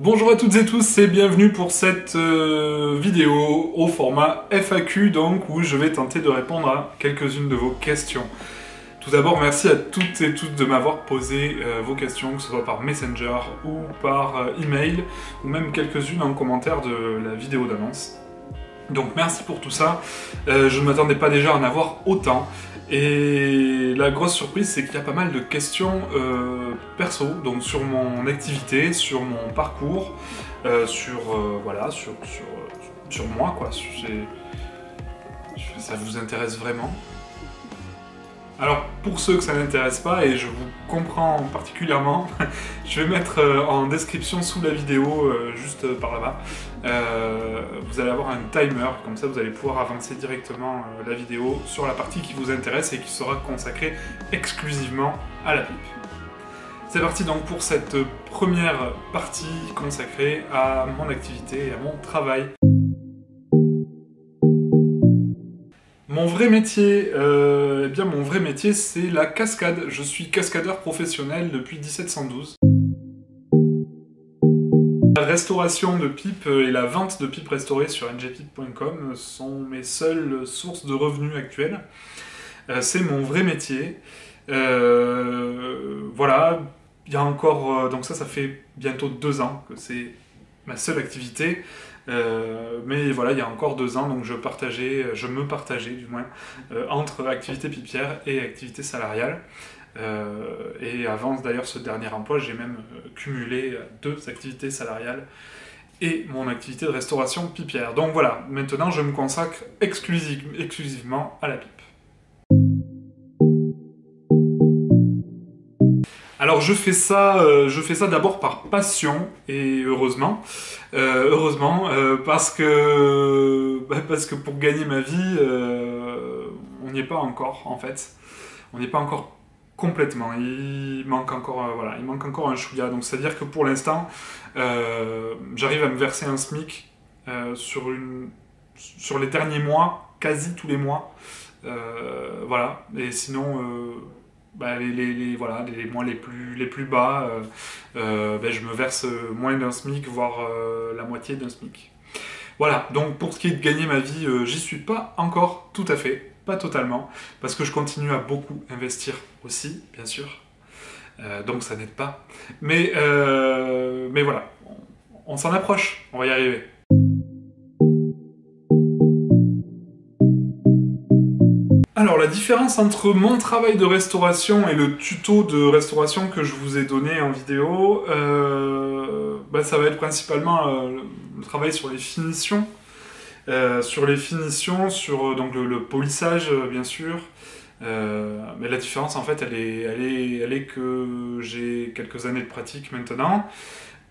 Bonjour à toutes et tous et bienvenue pour cette vidéo au format FAQ donc où je vais tenter de répondre à quelques-unes de vos questions. Tout d'abord, merci à toutes et tous de m'avoir posé vos questions, que ce soit par Messenger ou par email, ou même quelques-unes en commentaire de la vidéo d'annonce. Donc merci pour tout ça, je ne m'attendais pas déjà à en avoir autant. Et la grosse surprise, c'est qu'il y a pas mal de questions perso, donc sur mon activité, sur mon parcours, voilà, sur moi, quoi. Ça vous intéresse vraiment? Alors, pour ceux que ça n'intéresse pas, et je vous comprends particulièrement, je vais mettre en description sous la vidéo, juste par là-bas, vous allez avoir un timer, comme ça vous allez pouvoir avancer directement la vidéo sur la partie qui vous intéresse et qui sera consacrée exclusivement à la pipe. C'est parti donc pour cette première partie consacrée à mon activité et à mon travail. Mon vrai métier, eh bien mon vrai métier c'est la cascade. Je suis cascadeur professionnel depuis 1712. La restauration de pipes et la vente de pipes restaurées sur ngpipe.com sont mes seules sources de revenus actuelles. C'est mon vrai métier. Voilà, il y a encore... donc ça fait bientôt 2 ans que c'est ma seule activité. Mais voilà, il y a encore 2 ans, donc je me partageais du moins, entre activité pipière et activité salariale. Et avant d'ailleurs ce dernier emploi, j'ai même cumulé 2 activités salariales et mon activité de restauration pipière. Donc voilà, maintenant je me consacre exclusivement à la pipe. Alors je fais ça d'abord par passion et heureusement, parce que pour gagner ma vie, on n'y est pas encore en fait, on n'y est pas encore complètement. Il manque encore, voilà, il manque encore un chouïa. Donc c'est à dire que pour l'instant, j'arrive à me verser un SMIC sur les derniers mois, quasi tous les mois, voilà. Et sinon. Les mois les plus bas, je me verse moins d'un SMIC, voire la moitié d'un SMIC. Voilà, donc pour ce qui est de gagner ma vie, j'y suis pas encore tout à fait, pas totalement, parce que je continue à beaucoup investir aussi, bien sûr, donc ça n'aide pas. Mais voilà, on s'en approche, on va y arriver. Alors la différence entre mon travail de restauration et le tuto de restauration que je vous ai donné en vidéo, ça va être principalement le travail sur les finitions, sur donc le polissage bien sûr, mais la différence en fait elle est que j'ai quelques années de pratique maintenant,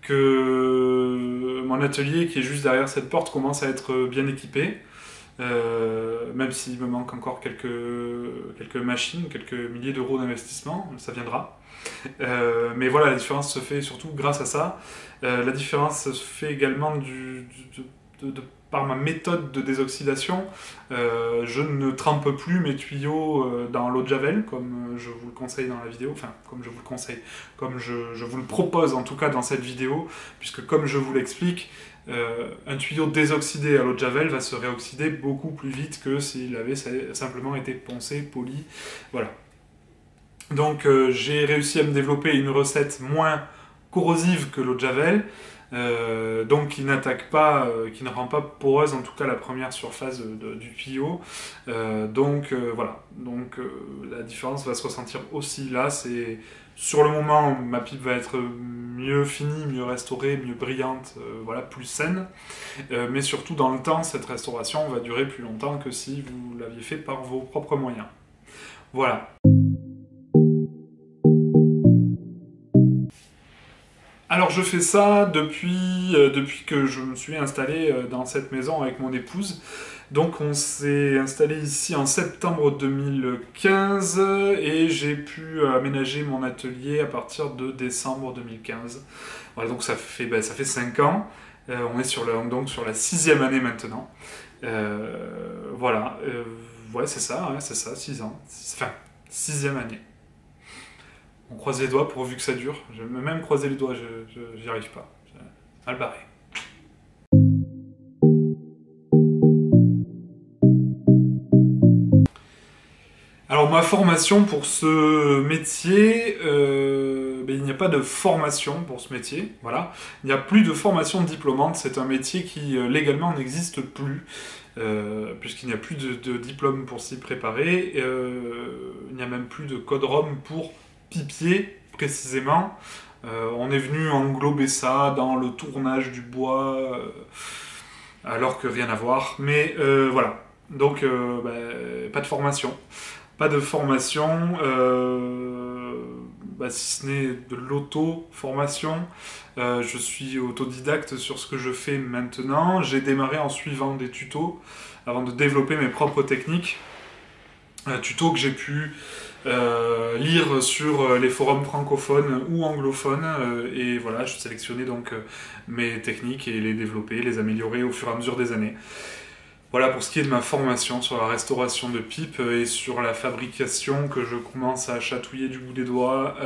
que mon atelier qui est juste derrière cette porte commence à être bien équipé. Même s'il me manque encore quelques machines, quelques milliers d'euros d'investissement, ça viendra. Mais voilà, la différence se fait surtout grâce à ça. La différence se fait également par ma méthode de désoxydation. Je ne trempe plus mes tuyaux dans l'eau de Javel, comme je vous le conseille dans la vidéo, enfin, comme je vous le conseille, comme je vous le propose en tout cas dans cette vidéo, puisque comme je vous l'explique, un tuyau désoxydé à l'eau de Javel va se réoxyder beaucoup plus vite que s'il avait simplement été poncé, poli, voilà. Donc j'ai réussi à me développer une recette moins corrosive que l'eau de Javel, donc qui n'attaque pas, qui ne rend pas poreuse en tout cas la première surface du tuyau. Voilà, donc la différence va se ressentir aussi là. C'est sur le moment ma pipe va être mieux finie, mieux restaurée, mieux brillante, voilà, plus saine. Mais surtout dans le temps, cette restauration va durer plus longtemps que si vous l'aviez fait par vos propres moyens. Voilà. Alors je fais ça depuis que je me suis installé dans cette maison avec mon épouse. Donc on s'est installé ici en septembre 2015 et j'ai pu aménager mon atelier à partir de décembre 2015. Voilà, donc ça fait 5 ans. On est donc sur la 6e année maintenant. Voilà, ouais c'est ça, 6 ans. Enfin, 6e année. On croise les doigts pourvu que ça dure. Je vais même croiser les doigts, j'y arrive pas. mal barré. Alors ma formation pour ce métier, il n'y a pas de formation pour ce métier, voilà. Il n'y a plus de formation diplômante, c'est un métier qui légalement n'existe plus, puisqu'il n'y a plus de diplôme pour s'y préparer, il n'y a même plus de code ROM pour pipier, précisément. On est venu englober ça dans le tournage du bois, alors que rien à voir, mais voilà. Donc pas de formation. Pas de formation, si ce n'est de l'auto-formation. Je suis autodidacte sur ce que je fais maintenant. J'ai démarré en suivant des tutos avant de développer mes propres techniques. Tutos que j'ai pu lire sur les forums francophones ou anglophones. Et voilà, je sélectionnais donc mes techniques et les développer, les améliorer au fur et à mesure des années. Voilà pour ce qui est de ma formation sur la restauration de pipes et sur la fabrication que je commence à chatouiller du bout des doigts.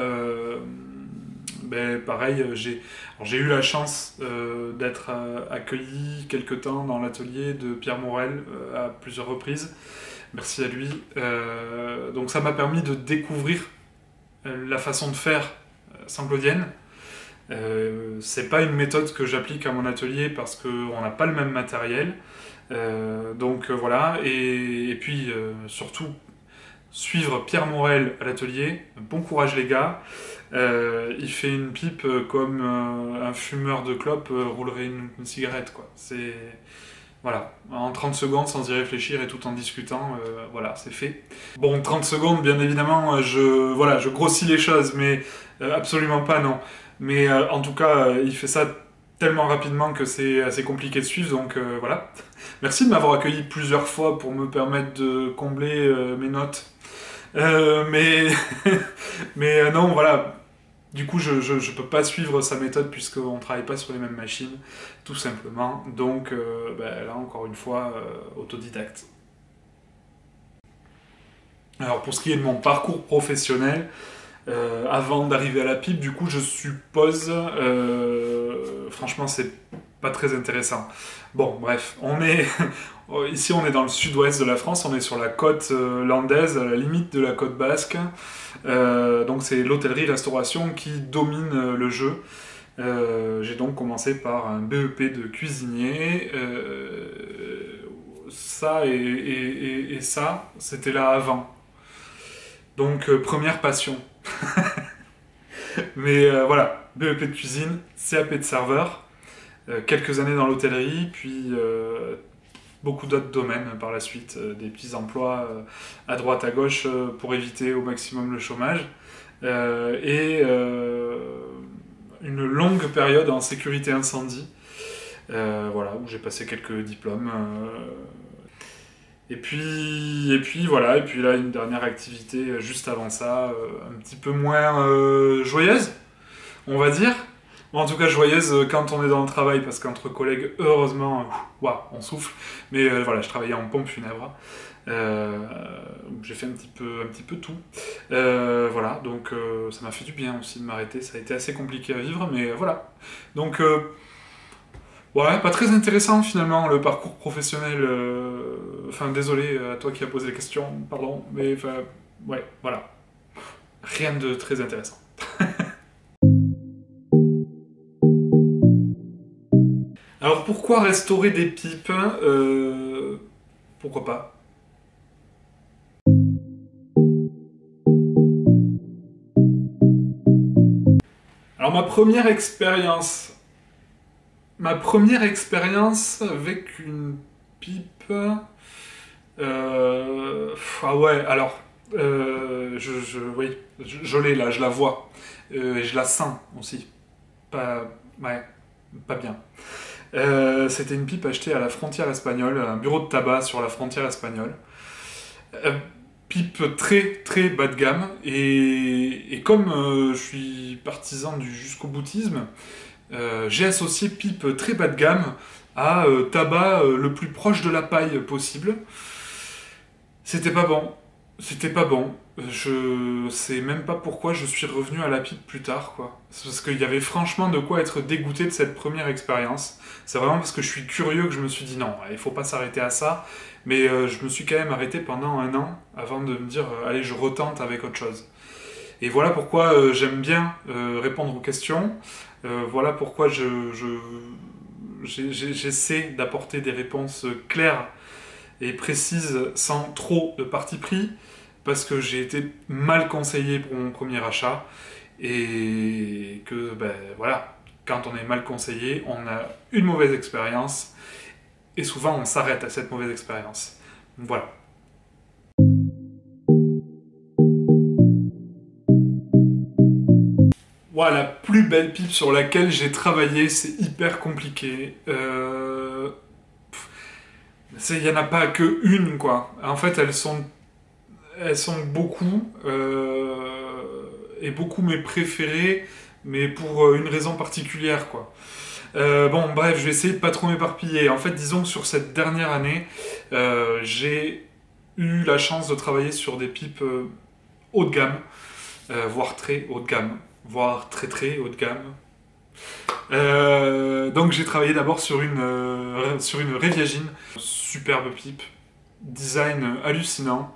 Pareil, j'ai eu la chance d'être accueilli quelque temps dans l'atelier de Pierre Morel à plusieurs reprises. Merci à lui. Donc ça m'a permis de découvrir la façon de faire saint-claudienne. C'est pas une méthode que j'applique à mon atelier parce qu'on n'a pas le même matériel. Voilà, et puis surtout suivre Pierre Morel à l'atelier, bon courage les gars, il fait une pipe comme un fumeur de clope roulerait une cigarette quoi, c'est... Voilà, en 30 secondes sans y réfléchir et tout en discutant, voilà, c'est fait. Bon, 30 secondes, bien évidemment, je grossis les choses, mais absolument pas, non. Mais en tout cas, il fait ça tellement rapidement que c'est assez compliqué de suivre, donc voilà. Merci de m'avoir accueilli plusieurs fois pour me permettre de combler mes notes. Mais non, voilà. Du coup, je peux pas suivre sa méthode puisqu'on travaille pas sur les mêmes machines, tout simplement. Donc là, encore une fois, autodidacte. Alors, pour ce qui est de mon parcours professionnel, avant d'arriver à la pipe, du coup, je suppose... franchement, c'est pas très intéressant. Bon, bref, ici, on est dans le sud-ouest de la France, on est sur la côte landaise, à la limite de la côte basque. Donc c'est l'hôtellerie-restauration qui domine le jeu. J'ai donc commencé par un BEP de cuisinier. Ça et ça, c'était là avant. Donc première passion. Mais voilà, BEP de cuisine, CAP de serveur, quelques années dans l'hôtellerie, puis beaucoup d'autres domaines par la suite, des petits emplois à droite à gauche pour éviter au maximum le chômage, et une longue période en sécurité incendie, voilà, où j'ai passé quelques diplômes. Et puis voilà, et puis là une dernière activité juste avant ça, un petit peu moins joyeuse, on va dire. Bon, en tout cas joyeuse quand on est dans le travail, parce qu'entre collègues, heureusement, on souffle. Mais voilà, je travaillais en pompe funèbre. J'ai fait un petit peu tout. Voilà, donc ça m'a fait du bien aussi de m'arrêter. Ça a été assez compliqué à vivre, mais voilà. Donc ouais, pas très intéressant finalement le parcours professionnel. Enfin, désolé à toi qui as posé la question, pardon, mais enfin, ouais, voilà. Rien de très intéressant. Alors pourquoi restaurer des pipes pourquoi pas? Alors ma première expérience avec une pipe... ah ouais, alors... oui, je l'ai là, je la vois. Et je la sens aussi. Ouais, pas bien. C'était une pipe achetée à la frontière espagnole, un bureau de tabac sur la frontière espagnole. Pipe très très bas de gamme, et comme je suis partisan du jusqu'au boutisme, j'ai associé pipe très bas de gamme à tabac le plus proche de la paille possible. C'était pas bon. C'était pas bon. Je sais même pas pourquoi je suis revenu à la pipe plus tard, quoi. C'est parce qu'il y avait franchement de quoi être dégoûté de cette première expérience. C'est vraiment parce que je suis curieux que je me suis dit non, il faut pas s'arrêter à ça. Mais je me suis quand même arrêté pendant un an avant de me dire allez, je retente avec autre chose. Et voilà pourquoi j'aime bien répondre aux questions. Voilà pourquoi j'essaie d'apporter des réponses claires et précises sans trop de parti pris parce que j'ai été mal conseillé pour mon premier achat et que ben voilà, quand on est mal conseillé, on a une mauvaise expérience et souvent on s'arrête à cette mauvaise expérience. Voilà. Voilà, la plus belle pipe sur laquelle j'ai travaillé, c'est hyper compliqué. Il n'y en a pas que une, quoi. En fait, elles sont beaucoup, et beaucoup mes préférées, mais pour une raison particulière, quoi. Bon, bref, je vais essayer de pas trop m'éparpiller. En fait, disons que sur cette dernière année, j'ai eu la chance de travailler sur des pipes haut de gamme, voire très haut de gamme, voire très très haut de gamme. Donc j'ai travaillé d'abord sur une Reviagine, superbe pipe, design hallucinant.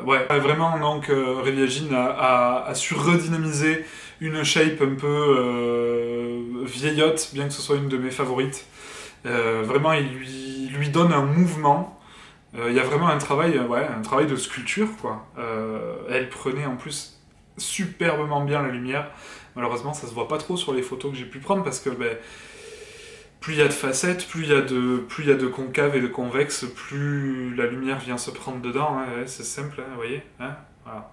Ouais, vraiment, donc Reviagine a su redynamiser une shape un peu vieillotte, bien que ce soit une de mes favorites. Vraiment, il lui donne un mouvement. Il y a vraiment un travail de sculpture, quoi. Elle prenait en plus superbement bien la lumière. Malheureusement, ça se voit pas trop sur les photos que j'ai pu prendre parce que ben, plus il y a de facettes, plus il y a de concave et de convexe, plus la lumière vient se prendre dedans. Hein, ouais, c'est simple, hein, vous voyez, hein, voilà.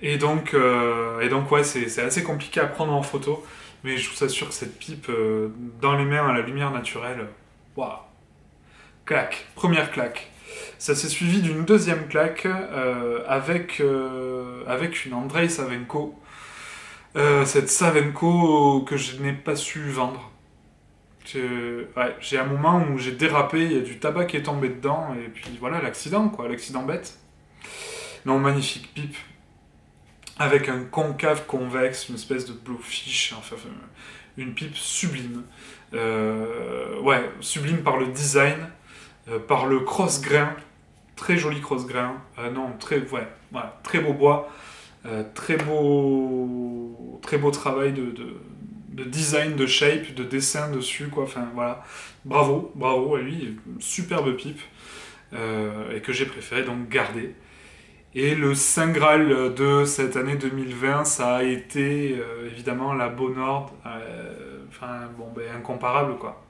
Et donc ouais, c'est assez compliqué à prendre en photo, mais je vous assure que cette pipe, dans les mains à la lumière naturelle, waouh, claque, première claque. Ça s'est suivi d'une deuxième claque avec une Andrei Savenko. Cette Savenko que je n'ai pas su vendre. Ouais, j'ai un moment où j'ai dérapé, il y a du tabac qui est tombé dedans, et puis voilà, l'accident, quoi, l'accident bête. Non, magnifique pipe, avec un concave convexe, une espèce de blowfish, enfin, une pipe sublime. Ouais, sublime par le design, par le cross-grain, très joli cross-grain, non, ouais, voilà, très beau bois, très beau travail de design, de shape, de dessin dessus, quoi. Enfin, voilà. Bravo, bravo à lui, superbe pipe, et que j'ai préféré donc garder. Et le Saint Graal de cette année 2020, ça a été évidemment la Bonnord, enfin, bon, ben, incomparable, quoi.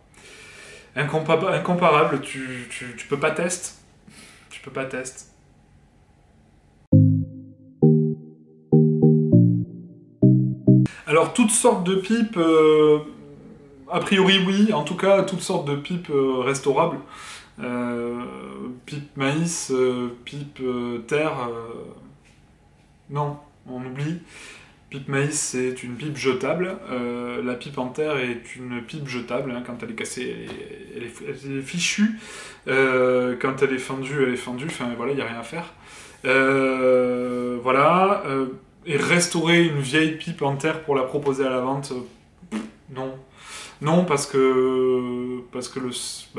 Incomparable, tu peux pas tester. Tu peux pas tester. Alors, toutes sortes de pipes, a priori oui, en tout cas, toutes sortes de pipes restaurables. Euh, Pipe maïs, pipe terre, non, on oublie. Pipe maïs, c'est une pipe jetable. La pipe en terre est une pipe jetable. Hein, quand elle est cassée, elle est fichue. Quand elle est fendue, elle est fendue. Enfin, voilà, il n'y a rien à faire. Voilà. Et restaurer une vieille pipe en terre pour la proposer à la vente, non. Non, parce que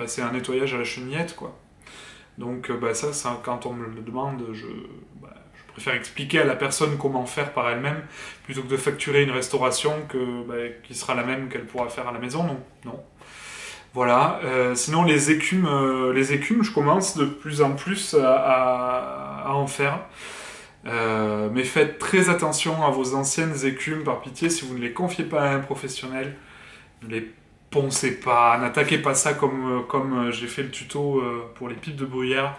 c'est un nettoyage à la chenillette, quoi. Donc ça, quand on me le demande, je préfère expliquer à la personne comment faire par elle-même, plutôt que de facturer une restauration qui sera la même qu'elle pourra faire à la maison. Non, non. Voilà. Sinon, les écumes, je commence de plus en plus à en faire. Mais faites très attention à vos anciennes écumes, par pitié, si vous ne les confiez pas à un professionnel. Ne les poncez pas, n'attaquez pas ça comme j'ai fait le tuto pour les pipes de bruyère.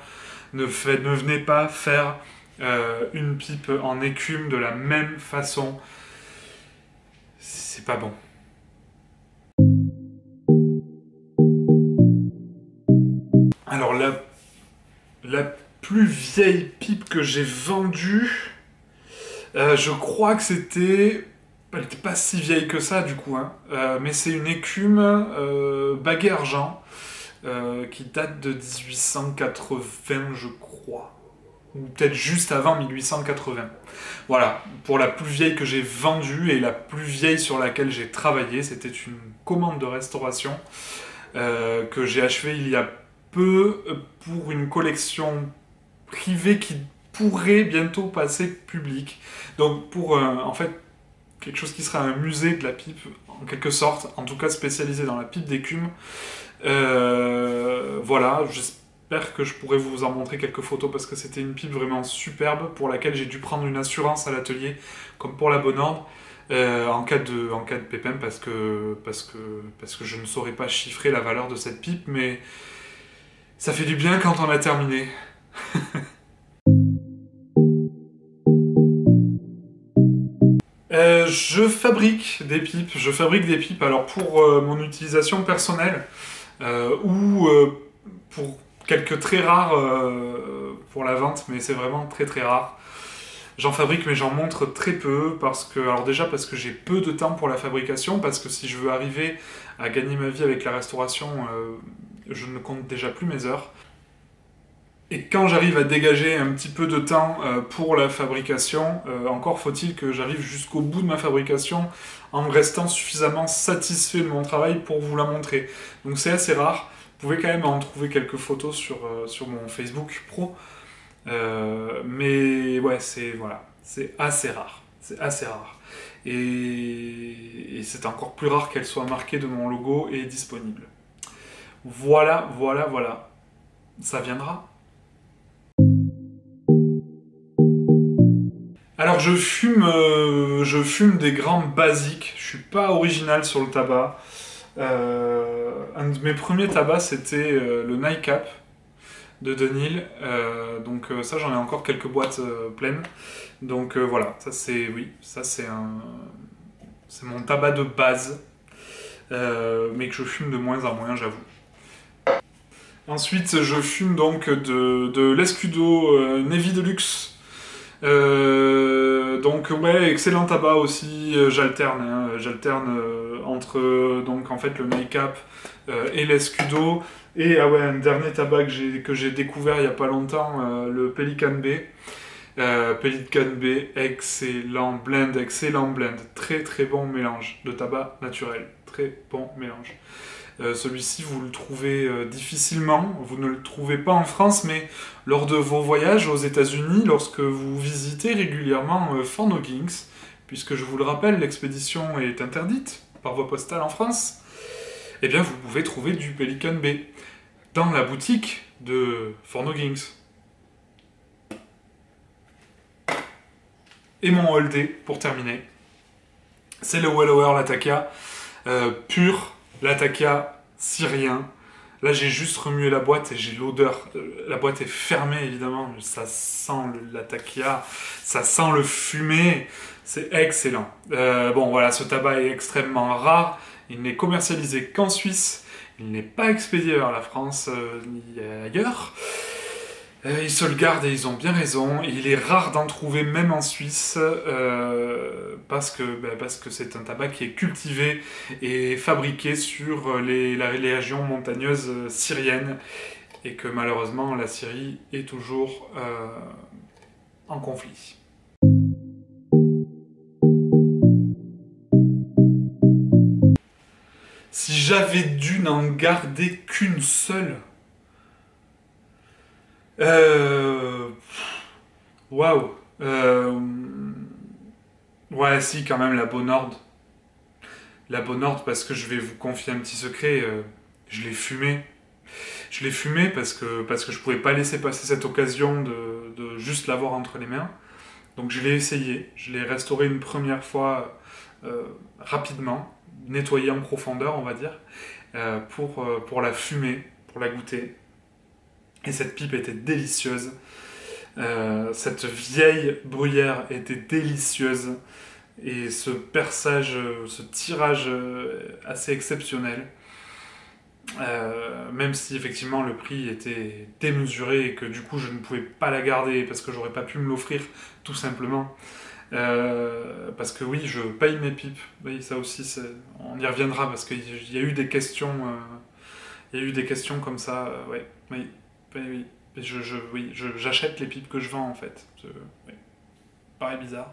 Ne venez pas faire une pipe en écume de la même façon. C'est pas bon. Alors la plus vieille pipe que j'ai vendue, je crois que c'était... Elle n'était pas si vieille que ça, du coup, hein. Mais c'est une écume baguet argent qui date de 1880, je crois. ou peut-être juste avant 1880. Voilà, pour la plus vieille que j'ai vendue et la plus vieille sur laquelle j'ai travaillé, c'était une commande de restauration que j'ai achevée il y a peu pour une collection privée qui pourrait bientôt passer publique. Donc pour en fait quelque chose qui serait un musée de la pipe en quelque sorte, en tout cas spécialisé dans la pipe d'écume. Voilà, j'espère que je pourrai vous en montrer quelques photos parce que c'était une pipe vraiment superbe pour laquelle j'ai dû prendre une assurance à l'atelier, comme pour la bonne ordre, en cas de pépin parce que je ne saurais pas chiffrer la valeur de cette pipe, mais ça fait du bien quand on a terminé. Je fabrique des pipes, alors pour mon utilisation personnelle, ou pour quelques très rares pour la vente, mais c'est vraiment très très rare. J'en fabrique mais j'en montre très peu, alors déjà parce que j'ai peu de temps pour la fabrication, parce que si je veux arriver à gagner ma vie avec la restauration, je ne compte déjà plus mes heures. Et quand j'arrive à dégager un petit peu de temps pour la fabrication, encore faut-il que j'arrive jusqu'au bout de ma fabrication en restant suffisamment satisfait de mon travail pour vous la montrer. Donc c'est assez rare. Vous pouvez quand même en trouver quelques photos sur mon Facebook pro. Mais ouais, c'est assez rare. C'est assez rare. Et c'est encore plus rare qu'elle soit marquée de mon logo et disponible. Voilà. Ça viendra. Alors je fume des grands basiques, je suis pas original sur le tabac. Un de mes premiers tabacs c'était le Nightcap de Dunhill, donc ça j'en ai encore quelques boîtes pleines. Donc voilà, c'est mon tabac de base, mais que je fume de moins en moins, j'avoue. Ensuite je fume donc de l'Escudo Navy Deluxe. Donc ouais, excellent tabac aussi, j'alterne entre donc en fait le Nightcap et l'Escudo, et ah ouais, un dernier tabac que j'ai découvert il y a pas longtemps, le Pelican B. Pelican B, excellent blend, très très bon mélange de tabac naturel, très bon mélange. Celui-ci, vous le trouvez difficilement, vous ne le trouvez pas en France, mais lors de vos voyages aux États-Unis, lorsque vous visitez régulièrement Fort Knoxings, puisque je vous le rappelle, l'expédition est interdite par voie postale en France, eh bien vous pouvez trouver du Pelican B dans la boutique de Fort Knoxings. Et mon Oldé, pour terminer, c'est le Wellower Latakia pur. Latakia syrien. Là, j'ai juste remué la boîte et j'ai l'odeur. La boîte est fermée, évidemment. Ça sent le Latakia, ça sent le fumé. C'est excellent. Bon, voilà, ce tabac est extrêmement rare. Il n'est commercialisé qu'en Suisse. Il n'est pas expédié vers la France ni ailleurs. Ils se le gardent et ils ont bien raison. Et il est rare d'en trouver même en Suisse parce que c'est un tabac qui est cultivé et fabriqué sur les régions montagneuses syriennes et que malheureusement la Syrie est toujours en conflit. Si j'avais dû n'en garder qu'une seule... Waouh. Ouais, si, quand même, la Bonne Ordre. La Bonne Ordre, parce que je vais vous confier un petit secret, je l'ai fumé. Je l'ai fumé parce que je pouvais pas laisser passer cette occasion de juste l'avoir entre les mains. Donc je l'ai essayé, je l'ai restauré une première fois rapidement, nettoyé en profondeur, on va dire, pour la fumer, pour la goûter. Et cette pipe était délicieuse. Cette vieille bruyère était délicieuse. Et ce perçage, ce tirage assez exceptionnel. Même si effectivement le prix était démesuré et que du coup je ne pouvais pas la garder parce que j'aurais pas pu me l'offrir tout simplement. Parce que oui, je paye mes pipes. Oui, ça aussi, on y reviendra parce qu'il y a eu des questions. Il y a eu des questions comme ça. Ouais, oui. Et oui, j'achète les pipes que je vends en fait. Oui. Pareil bizarre.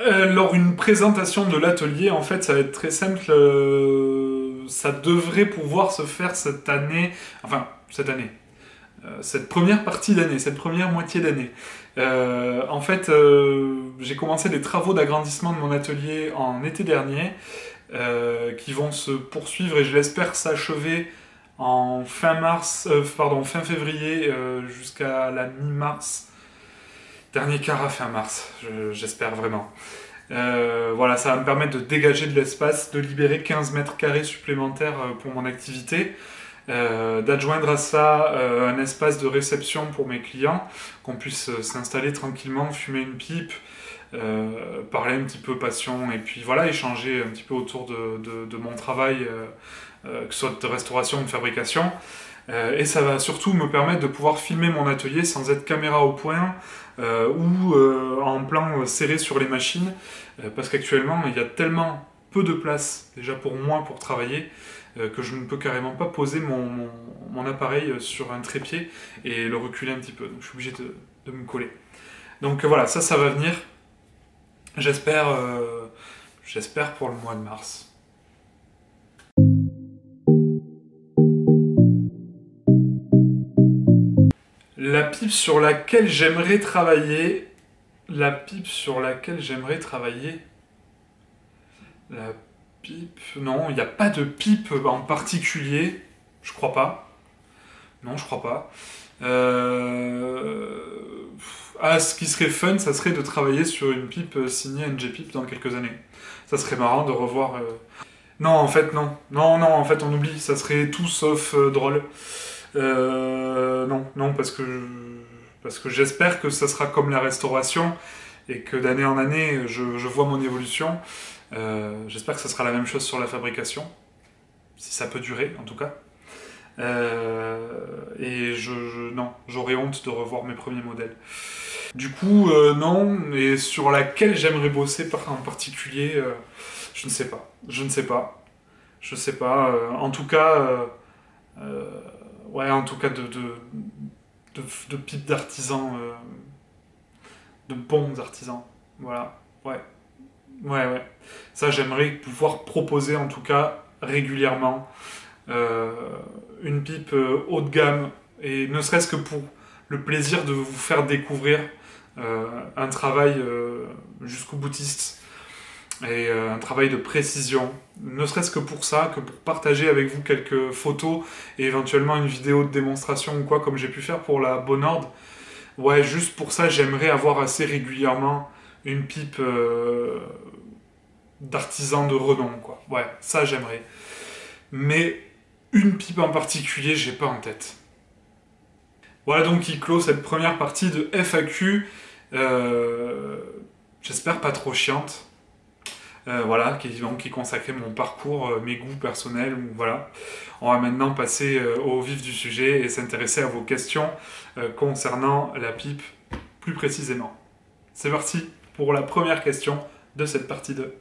Lors d'une présentation de l'atelier, en fait, ça va être très simple. Ça devrait pouvoir se faire cette année. Enfin, cette année. Cette première partie d'année, cette première moitié d'année. En fait, j'ai commencé des travaux d'agrandissement de mon atelier en été dernier, qui vont se poursuivre et je l'espère s'achever en fin février jusqu'à la mi-mars. Dernier quart à fin mars, j'espère vraiment. Voilà, ça va me permettre de dégager de l'espace, de libérer 15 mètres carrés supplémentaires pour mon activité, d'adjoindre à ça un espace de réception pour mes clients, qu'on puisse s'installer tranquillement, fumer une pipe, parler un petit peu passion, et puis voilà, échanger un petit peu autour de mon travail, que ce soit de restauration ou de fabrication. Et ça va surtout me permettre de pouvoir filmer mon atelier sans être caméra au point ou en plan serré sur les machines, parce qu'actuellement il y a tellement peu de place déjà pour moi pour travailler que je ne peux carrément pas poser mon appareil sur un trépied et le reculer un petit peu, donc je suis obligé de me coller. Donc voilà, ça va venir, j'espère pour le mois de mars. La pipe sur laquelle j'aimerais travailler. La pipe sur laquelle j'aimerais travailler. La pipe. Non, il n'y a pas de pipe en particulier. Je crois pas. Non, je crois pas. Ah, ce qui serait fun, ça serait de travailler sur une pipe signée NG-Pipe dans quelques années. Ça serait marrant de revoir. Non, en fait, non. Non, en fait, on oublie. Ça serait tout sauf drôle. Non, parce que j'espère que ça sera comme la restauration et que d'année en année, je vois mon évolution. J'espère que ça sera la même chose sur la fabrication, si ça peut durer en tout cas. Et non, j'aurais honte de revoir mes premiers modèles. Du coup, non, et sur laquelle j'aimerais bosser en particulier, je ne sais pas. En tout cas, ouais, en tout cas de pipes d'artisans, de bons artisans. Voilà, ouais. Ça, j'aimerais pouvoir proposer en tout cas régulièrement une pipe haut de gamme, et ne serait-ce que pour le plaisir de vous faire découvrir un travail jusqu'au boutiste et un travail de précision, ne serait-ce que pour ça, que pour partager avec vous quelques photos et éventuellement une vidéo de démonstration ou quoi, comme j'ai pu faire pour la Bonord. Ouais, juste pour ça, j'aimerais avoir assez régulièrement une pipe d'artisan de renom, quoi. Ouais, ça j'aimerais. Mais une pipe en particulier, j'ai pas en tête. Voilà donc qui clôt cette première partie de FAQ. J'espère pas trop chiante. Voilà, qui consacrait mon parcours, mes goûts personnels. Voilà. On va maintenant passer au vif du sujet et s'intéresser à vos questions concernant la pipe plus précisément. C'est parti pour la première question de cette partie 2.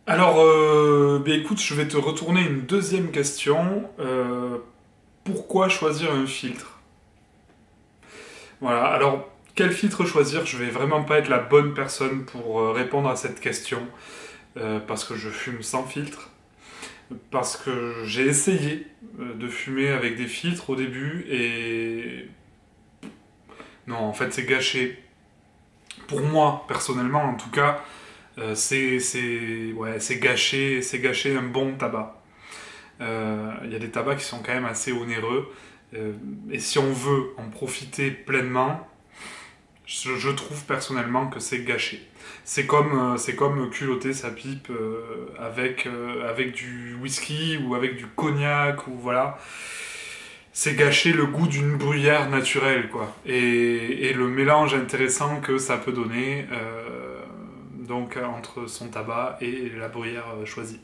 Alors, écoute, je vais te retourner une deuxième question. Pourquoi choisir un filtre ? Voilà, alors, quel filtre choisir ? Je vais vraiment pas être la bonne personne pour répondre à cette question, parce que je fume sans filtre, parce que j'ai essayé de fumer avec des filtres au début, et... Non, en fait, c'est gâché. Pour moi, personnellement, en tout cas, c'est gâcher un bon tabac. Il y a des tabacs qui sont quand même assez onéreux, et si on veut en profiter pleinement, je trouve personnellement que c'est gâché. C'est comme culotter sa pipe avec du whisky ou avec du cognac, ou voilà. C'est gâcher le goût d'une bruyère naturelle, quoi. Et le mélange intéressant que ça peut donner donc entre son tabac et la bruyère choisie.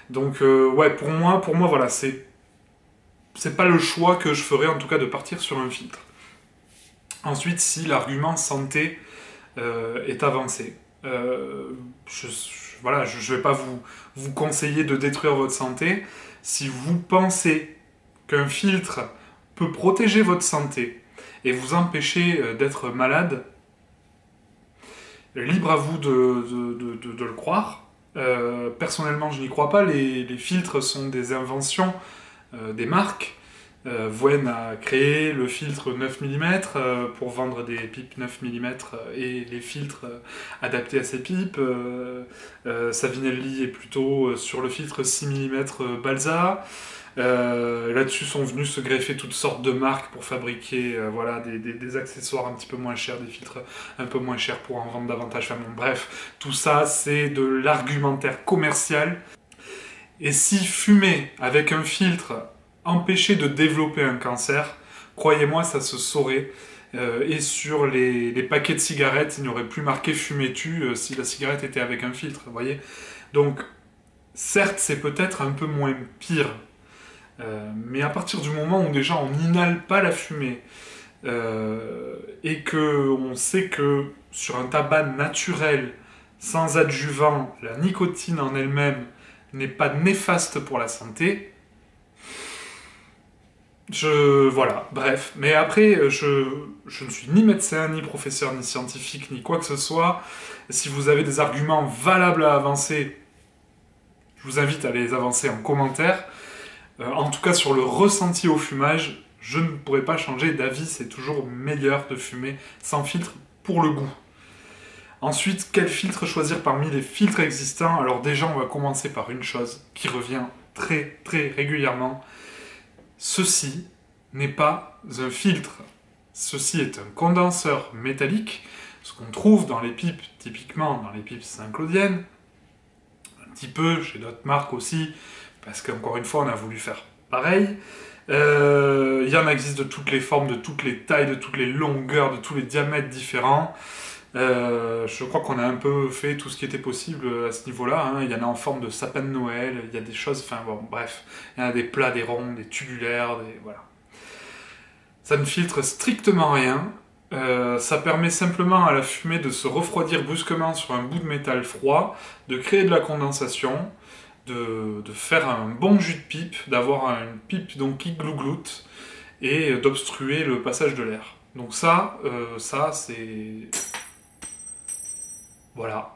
Donc ouais, pour moi voilà, c'est pas le choix que je ferais, en tout cas, de partir sur un filtre. Ensuite, si l'argument santé est avancée. Voilà, je ne vais pas vous conseiller de détruire votre santé. Si vous pensez qu'un filtre peut protéger votre santé et vous empêcher d'être malade, libre à vous de le croire. Personnellement, je n'y crois pas. Les filtres sont des inventions des marques. Voen a créé le filtre 9 mm pour vendre des pipes 9 mm et les filtres adaptés à ces pipes. Savinelli est plutôt sur le filtre 6 mm Balsa. Là-dessus sont venus se greffer toutes sortes de marques pour fabriquer voilà, des accessoires un petit peu moins chers, des filtres un peu moins chers pour en vendre davantage. Enfin bon, bref, tout ça c'est de l'argumentaire commercial. Et si fumer avec un filtre empêcher de développer un cancer, croyez-moi, ça se saurait. Et sur les paquets de cigarettes, il n'y aurait plus marqué "Fumais-tu" si la cigarette était avec un filtre, vous voyez. Donc, certes, c'est peut-être un peu moins pire, mais à partir du moment où déjà on n'inhale pas la fumée, et qu'on sait que sur un tabac naturel, sans adjuvant, la nicotine en elle-même n'est pas néfaste pour la santé, voilà, bref. Mais après, je ne suis ni médecin, ni professeur, ni scientifique, ni quoi que ce soit. Si vous avez des arguments valables à avancer, je vous invite à les avancer en commentaire. En tout cas, sur le ressenti au fumage, je ne pourrais pas changer d'avis. C'est toujours meilleur de fumer sans filtre pour le goût. Ensuite, quel filtre choisir parmi les filtres existants? Alors déjà, on va commencer par une chose qui revient très très régulièrement. Ceci n'est pas un filtre. Ceci est un condenseur métallique, ce qu'on trouve dans les pipes, typiquement dans les pipes Saint-Claudiennes, un petit peu chez d'autres marques aussi, parce qu'encore une fois, on a voulu faire pareil. Il y en existe de toutes les formes, de toutes les tailles, de toutes les longueurs, de tous les diamètres différents. Je crois qu'on a un peu fait tout ce qui était possible à ce niveau-là. Hein. Il y en a en forme de sapin de Noël, il y a des choses, enfin bon, bref. Il y en a des plats, des ronds, des tubulaires, voilà. Ça ne filtre strictement rien. Ça permet simplement à la fumée de se refroidir brusquement sur un bout de métal froid, de créer de la condensation, de faire un bon jus de pipe, d'avoir une pipe donc, qui glougloute, et d'obstruer le passage de l'air. Donc ça c'est... Voilà.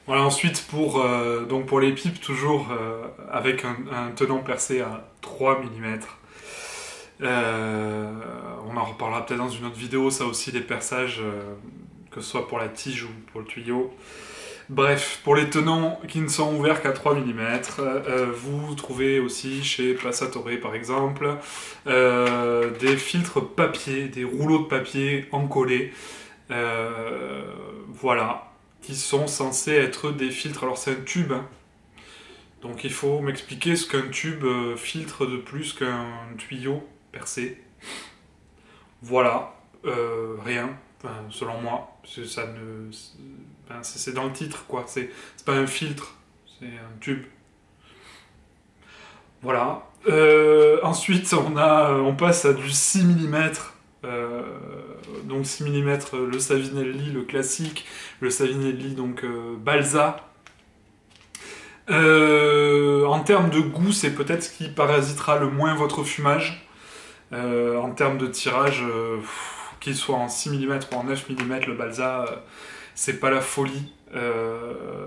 Voilà, ensuite pour les pipes, toujours avec un tenant percé à 3 mm. On en reparlera peut-être dans une autre vidéo, ça aussi les perçages, que ce soit pour la tige ou pour le tuyau. Bref, pour les tenants qui ne sont ouverts qu'à 3 mm, vous trouvez aussi chez Passatore par exemple des filtres papier, des rouleaux de papier encollés. Voilà, qui sont censés être des filtres. Alors c'est un tube, hein. Donc il faut m'expliquer ce qu'un tube filtre de plus qu'un tuyau percé. Voilà, rien, enfin, selon moi, ça ne... Enfin, c'est dans le titre quoi, c'est pas un filtre, c'est un tube. Voilà. Ensuite on passe à du 6 mm. Donc 6 mm, le Savinelli, le classique, le Savinelli donc Balsa. En termes de goût, c'est peut-être ce qui parasitera le moins votre fumage. En termes de tirage, qu'il soit en 6 mm ou en 9 mm, le Balsa, c'est pas la folie.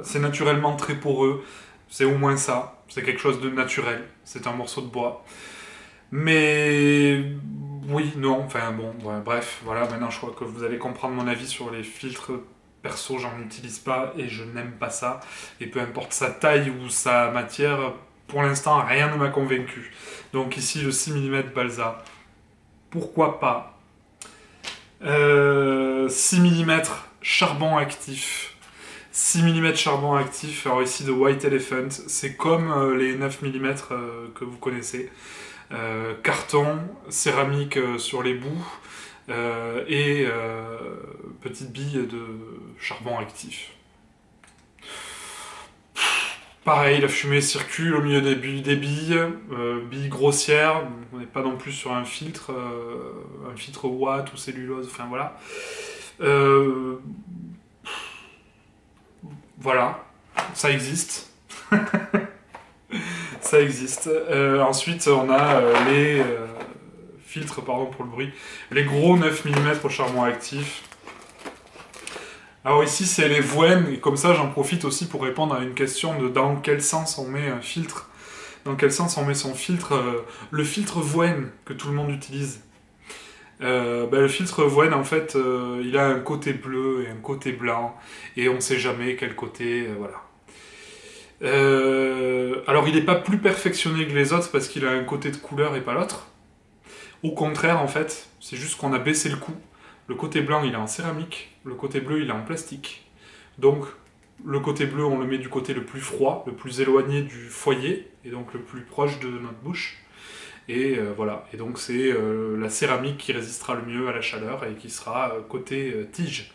C'est naturellement très poreux, c'est au moins ça. C'est quelque chose de naturel, c'est un morceau de bois. Mais oui, non, enfin bon, ouais, bref, voilà, maintenant je crois que vous allez comprendre mon avis sur les filtres. Perso, j'en utilise pas et je n'aime pas ça. Et peu importe sa taille ou sa matière, pour l'instant, rien ne m'a convaincu. Donc ici, le 6 mm Balsa, pourquoi pas. 6 mm charbon actif. 6 mm charbon actif, alors ici de White Elephant, c'est comme les 9 mm que vous connaissez. Carton, céramique sur les bouts, et petite bille de charbon actif. Pareil, la fumée circule au milieu des billes, billes grossières, on n'est pas non plus sur un filtre Watt ou cellulose, enfin voilà. Euh, voilà, ça existe. Ça existe. Ensuite, on a les filtres, pardon pour le bruit, les gros 9 mm au charbon actif. Alors ici, c'est les Vouwen, et comme ça, j'en profite aussi pour répondre à une question de dans quel sens on met un filtre. Dans quel sens on met son filtre, le filtre Vouwen que tout le monde utilise. Le filtre Vouwen, en fait, il a un côté bleu et un côté blanc, et on ne sait jamais quel côté, voilà. Alors, il n'est pas plus perfectionné que les autres parce qu'il a un côté de couleur et pas l'autre. Au contraire, en fait, c'est juste qu'on a baissé le coût. Le côté blanc, il est en céramique, le côté bleu, il est en plastique. Donc, le côté bleu, on le met du côté le plus froid, le plus éloigné du foyer, et donc le plus proche de notre bouche. Et voilà, et donc c'est la céramique qui résistera le mieux à la chaleur et qui sera côté tige.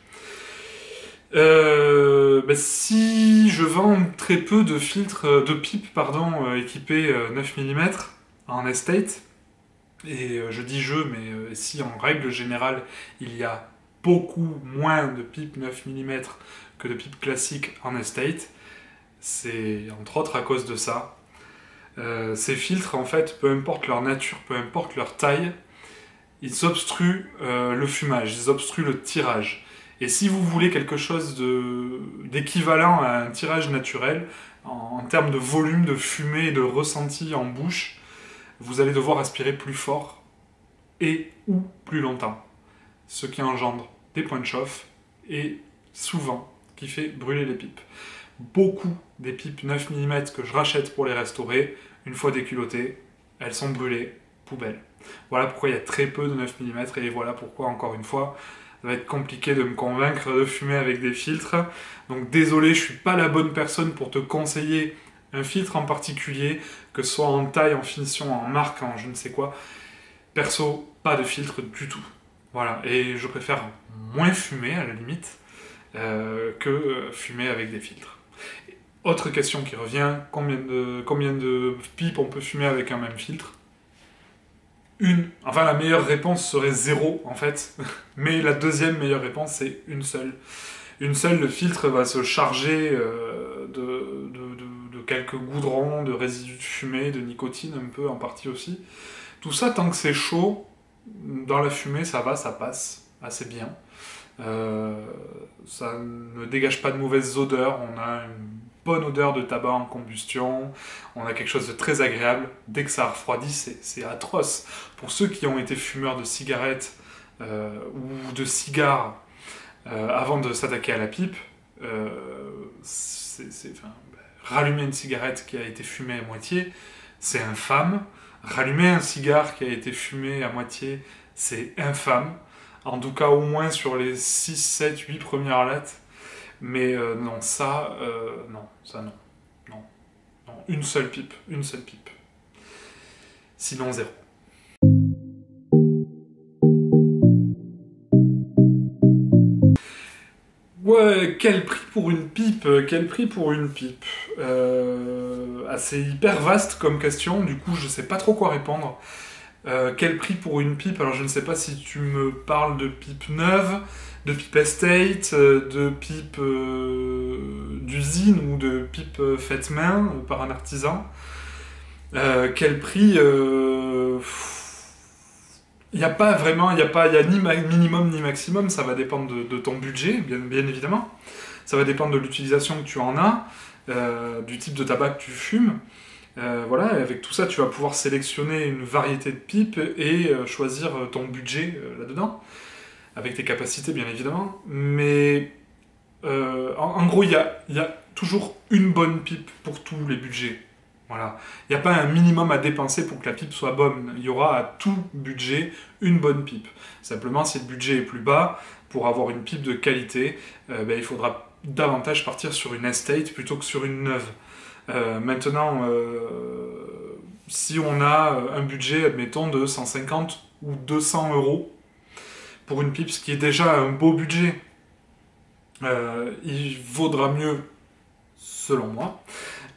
Si je vends très peu de filtres, de pipes pardon, équipées 9 mm en estate, et je dis je, mais si en règle générale il y a beaucoup moins de pipes 9 mm que de pipes classiques en estate, c'est entre autres à cause de ça. Ces filtres, en fait, peu importe leur nature, peu importe leur taille, ils obstruent le fumage, ils obstruent le tirage. Et si vous voulez quelque chose d'équivalent à un tirage naturel, en termes de volume, de fumée et de ressenti en bouche, vous allez devoir aspirer plus fort et ou plus longtemps. Ce qui engendre des points de chauffe et souvent qui fait brûler les pipes. Beaucoup des pipes 9 mm que je rachète pour les restaurer, une fois déculottées, elles sont brûlées, poubelle. Voilà pourquoi il y a très peu de 9 mm et voilà pourquoi, encore une fois, ça va être compliqué de me convaincre de fumer avec des filtres. Donc désolé, je suis pas la bonne personne pour te conseiller un filtre en particulier, que ce soit en taille, en finition, en marque, en je ne sais quoi. Perso, pas de filtre du tout. Voilà, et je préfère moins fumer à la limite que fumer avec des filtres. Autre question qui revient, combien de pipes on peut fumer avec un même filtre? Une. Enfin, la meilleure réponse serait 0, en fait. Mais la deuxième meilleure réponse, c'est une seule. Une seule, le filtre va se charger de quelques goudrons, de résidus de fumée, de nicotine, un peu en partie aussi. Tout ça, tant que c'est chaud, dans la fumée, ça va, ça passe assez bien. Ça ne dégage pas de mauvaises odeurs, on a une bonne odeur de tabac en combustion, on a quelque chose de très agréable. Dès que ça refroidit, c'est atroce. Pour ceux qui ont été fumeurs de cigarettes ou de cigares avant de s'attaquer à la pipe, rallumer une cigarette qui a été fumée à moitié, c'est infâme. Rallumer un cigare qui a été fumé à moitié, c'est infâme. En tout cas, au moins sur les 6, 7, 8 premières lattes. Mais non, ça, non. Non. Non, une seule pipe. Sinon, 0. Ouais, quel prix pour une pipe? C'est hyper vaste comme question, du coup je sais pas trop quoi répondre. Quel prix pour une pipe? Alors je ne sais pas si tu me parles de pipe neuve, de pipe estate, de pipe d'usine ou de pipe faite main par un artisan. Quel prix? Il n'y a pas vraiment, il y a ni minimum ni maximum, ça va dépendre de ton budget, bien évidemment. Ça va dépendre de l'utilisation que tu en as, du type de tabac que tu fumes. Voilà, et avec tout ça, tu vas pouvoir sélectionner une variété de pipes et choisir ton budget là-dedans, avec tes capacités, bien évidemment. Mais en gros, il y a toujours une bonne pipe pour tous les budgets. Voilà. Il n'y a pas un minimum à dépenser pour que la pipe soit bonne. Il y aura à tout budget une bonne pipe. Simplement, si le budget est plus bas, pour avoir une pipe de qualité, il faudra davantage partir sur une estate plutôt que sur une neuve. Maintenant, si on a un budget, admettons, de 150 ou 200 euros pour une pipe, ce qui est déjà un beau budget, il vaudra mieux, selon moi,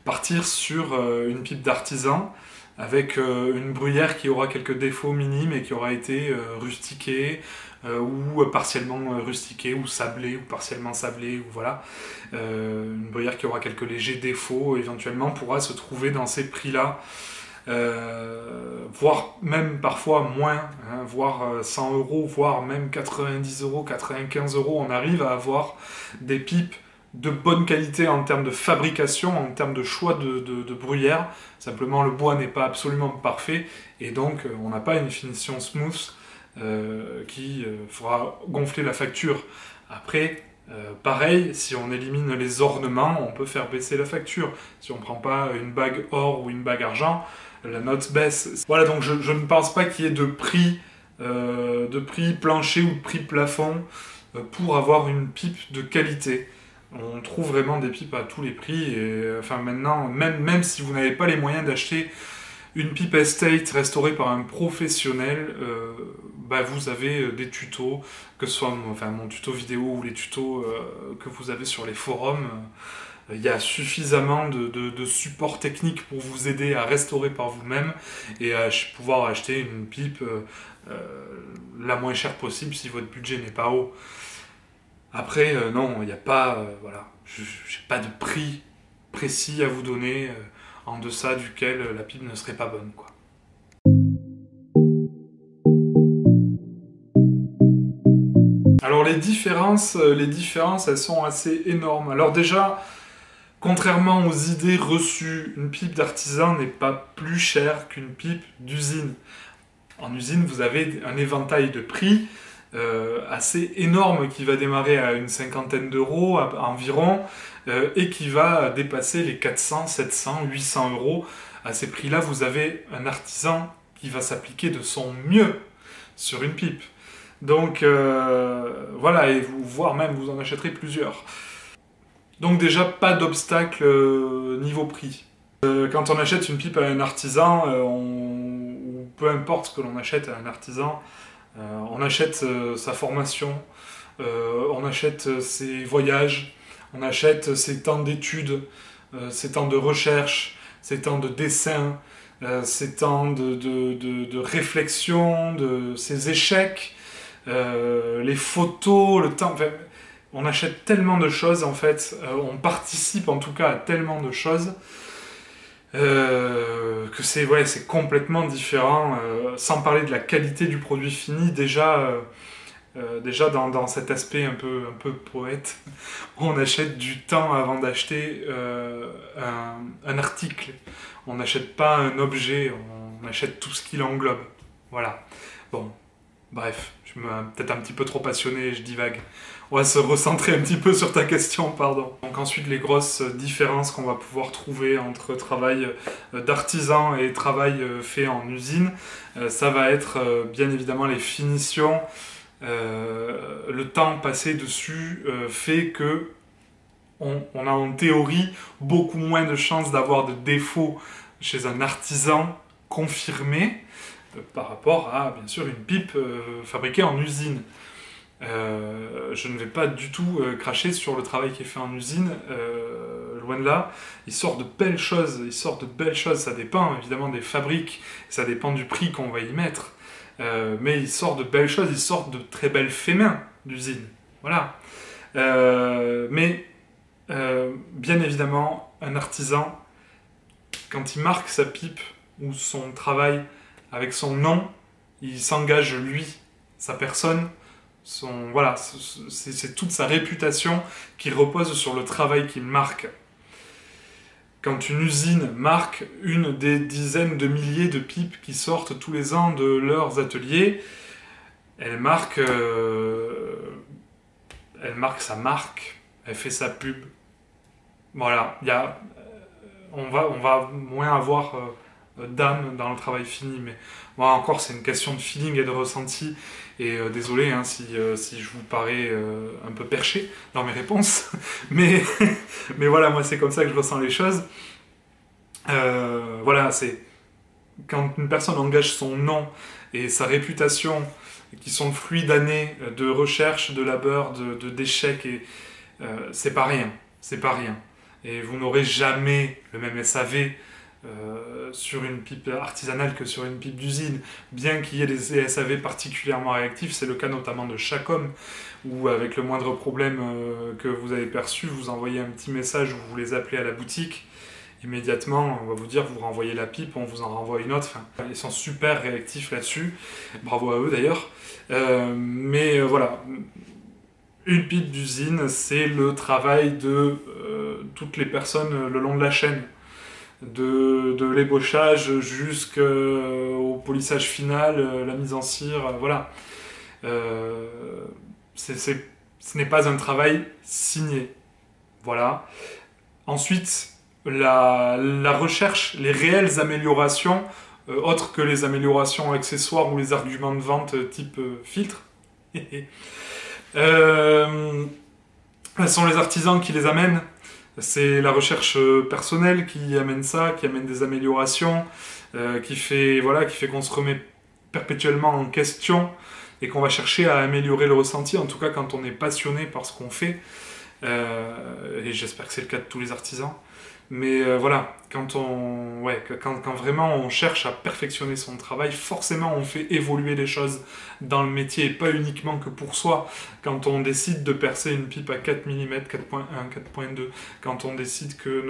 partir sur une pipe d'artisan avec une bruyère qui aura quelques défauts minimes et qui aura été rustiquée ou partiellement rustiquée ou sablée ou partiellement sablée ou voilà. Une bruyère qui aura quelques légers défauts éventuellement pourra se trouver dans ces prix-là. Voire même parfois moins, hein, voire 100 €, voire même 90 €, 95 €, on arrive à avoir des pipes de bonne qualité en termes de fabrication, en termes de choix de bruyère. Simplement le bois n'est pas absolument parfait et donc on n'a pas une finition smooth qui fera gonfler la facture. Après, pareil, si on élimine les ornements, on peut faire baisser la facture. Si on ne prend pas une bague or ou une bague argent, la note baisse. Voilà, donc je ne pense pas qu'il y ait de prix plancher ou de prix plafond pour avoir une pipe de qualité. On trouve vraiment des pipes à tous les prix, et enfin maintenant, même si vous n'avez pas les moyens d'acheter une pipe estate restaurée par un professionnel, vous avez des tutos, que ce soit mon tuto vidéo ou les tutos que vous avez sur les forums. Il y a suffisamment de support technique pour vous aider à restaurer par vous-même et à pouvoir acheter une pipe la moins chère possible si votre budget n'est pas haut. Après, non, il n'y a pas, voilà, j'ai pas de prix précis à vous donner en deçà duquel la pipe ne serait pas bonne, quoi. Alors les différences, elles sont assez énormes. Alors déjà, contrairement aux idées reçues, une pipe d'artisan n'est pas plus chère qu'une pipe d'usine. En usine, vous avez un éventail de prix assez énorme qui va démarrer à une cinquantaine d'euros environ et qui va dépasser les 400, 700, 800 €. À ces prix-là, vous avez un artisan qui va s'appliquer de son mieux sur une pipe. Donc voilà, et voire même vous en achèterez plusieurs. Donc déjà, pas d'obstacle niveau prix. Quand on achète une pipe à un artisan, ou peu importe ce que l'on achète à un artisan, on achète sa formation, on achète ses voyages, on achète ses temps d'études, ses temps de recherche, ses temps de dessin, ses temps de réflexion, de ses échecs, les photos, le temps... Enfin, on achète tellement de choses, en fait, on participe en tout cas à tellement de choses, que c'est complètement différent, sans parler de la qualité du produit fini. Déjà dans cet aspect un peu poète, on achète du temps avant d'acheter un article. On n'achète pas un objet, on achète tout ce qui l'englobe. Voilà. Bon, bref, je suis peut-être un petit peu trop passionné, je divague. On va se recentrer un petit peu sur ta question, pardon. Donc ensuite, les grosses différences qu'on va pouvoir trouver entre travail d'artisan et travail fait en usine, ça va être bien évidemment les finitions. Le temps passé dessus fait que on a en théorie beaucoup moins de chances d'avoir de défauts chez un artisan confirmé par rapport à, bien sûr, une pipe fabriquée en usine. Je ne vais pas du tout cracher sur le travail qui est fait en usine, loin de là. Il sort de belles choses, ça dépend évidemment des fabriques, ça dépend du prix qu'on va y mettre, mais il sort de belles choses, il sort de très belles faits main d'usine, voilà. Mais bien évidemment, un artisan, quand il marque sa pipe ou son travail avec son nom, il s'engage lui, sa personne, voilà, c'est toute sa réputation qui repose sur le travail qu'il marque. Quand une usine marque une des dizaines de milliers de pipes qui sortent tous les ans de leurs ateliers, elle marque sa marque, elle fait sa pub. Voilà, on va moins avoir d'âme dans le travail fini, mais moi encore c'est une question de feeling et de ressenti, et désolé si je vous parais un peu perché dans mes réponses, mais voilà, moi c'est comme ça que je ressens les choses. Voilà, c'est quand une personne engage son nom et sa réputation, qui sont le fruit d'années de recherche, de labeur, d'échecs, et c'est pas rien. Et vous n'aurez jamais le même SAV sur une pipe artisanale que sur une pipe d'usine, bien qu'il y ait des SAV particulièrement réactifs. C'est le cas notamment de Chacom, où avec le moindre problème que vous avez perçu, vous envoyez un petit message ou vous les appelez à la boutique, immédiatement on va vous dire vous renvoyez la pipe, on vous en renvoie une autre. Enfin, ils sont super réactifs là-dessus, bravo à eux d'ailleurs. Voilà, une pipe d'usine, c'est le travail de toutes les personnes le long de la chaîne, de l'ébauchage jusqu'au polissage final, la mise en cire, voilà. Ce n'est pas un travail signé. Voilà. Ensuite, la recherche, les réelles améliorations, autres que les améliorations accessoires ou les arguments de vente type filtre, ce sont les artisans qui les amènent. C'est la recherche personnelle qui amène ça, qui amène des améliorations, qui fait qu'on se remet perpétuellement en question et qu'on va chercher à améliorer le ressenti, en tout cas quand on est passionné par ce qu'on fait. Et j'espère que c'est le cas de tous les artisans. Mais voilà, quand vraiment on cherche à perfectionner son travail, forcément on fait évoluer les choses dans le métier, et pas uniquement que pour soi. Quand on décide de percer une pipe à 4 mm, 4.1, 4.2, quand on décide que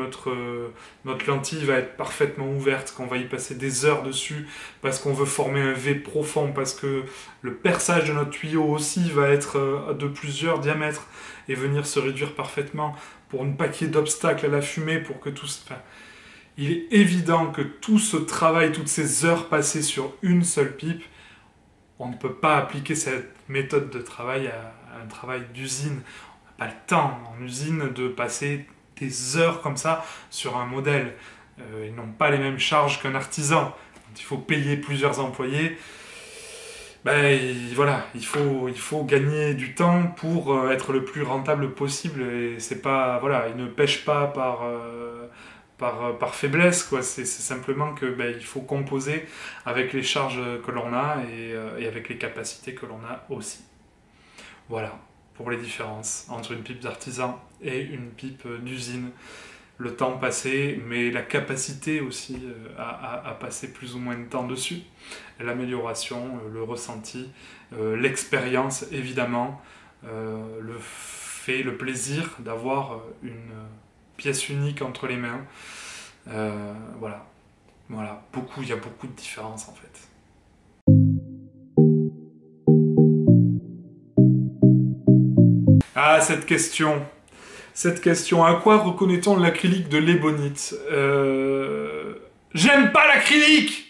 notre lentille va être parfaitement ouverte, qu'on va y passer des heures dessus, parce qu'on veut former un V profond, parce que le perçage de notre tuyau aussi va être de plusieurs diamètres, et venir se réduire parfaitement, pour ne pas qu'il y ait d'obstacles à la fumée, pour que tout... Enfin, il est évident que tout ce travail, toutes ces heures passées sur une seule pipe, on ne peut pas appliquer cette méthode de travail à un travail d'usine. On n'a pas le temps en usine de passer des heures comme ça sur un modèle. Ils n'ont pas les mêmes charges qu'un artisan. Quand il faut payer plusieurs employés, voilà, il faut gagner du temps pour être le plus rentable possible, et c'est pas, voilà, ils ne pêchent pas par faiblesse, quoi. C'est simplement que il faut composer avec les charges que l'on a et avec les capacités que l'on a aussi. Voilà, pour les différences entre une pipe d'artisan et une pipe d'usine. Le temps passé, mais la capacité aussi à passer plus ou moins de temps dessus. L'amélioration, le ressenti, l'expérience évidemment, le plaisir d'avoir une pièce unique entre les mains. Voilà, il y a beaucoup de différences en fait. Ah, cette question, à quoi reconnaît-on l'acrylique de l'ébonite? J'aime pas l'acrylique!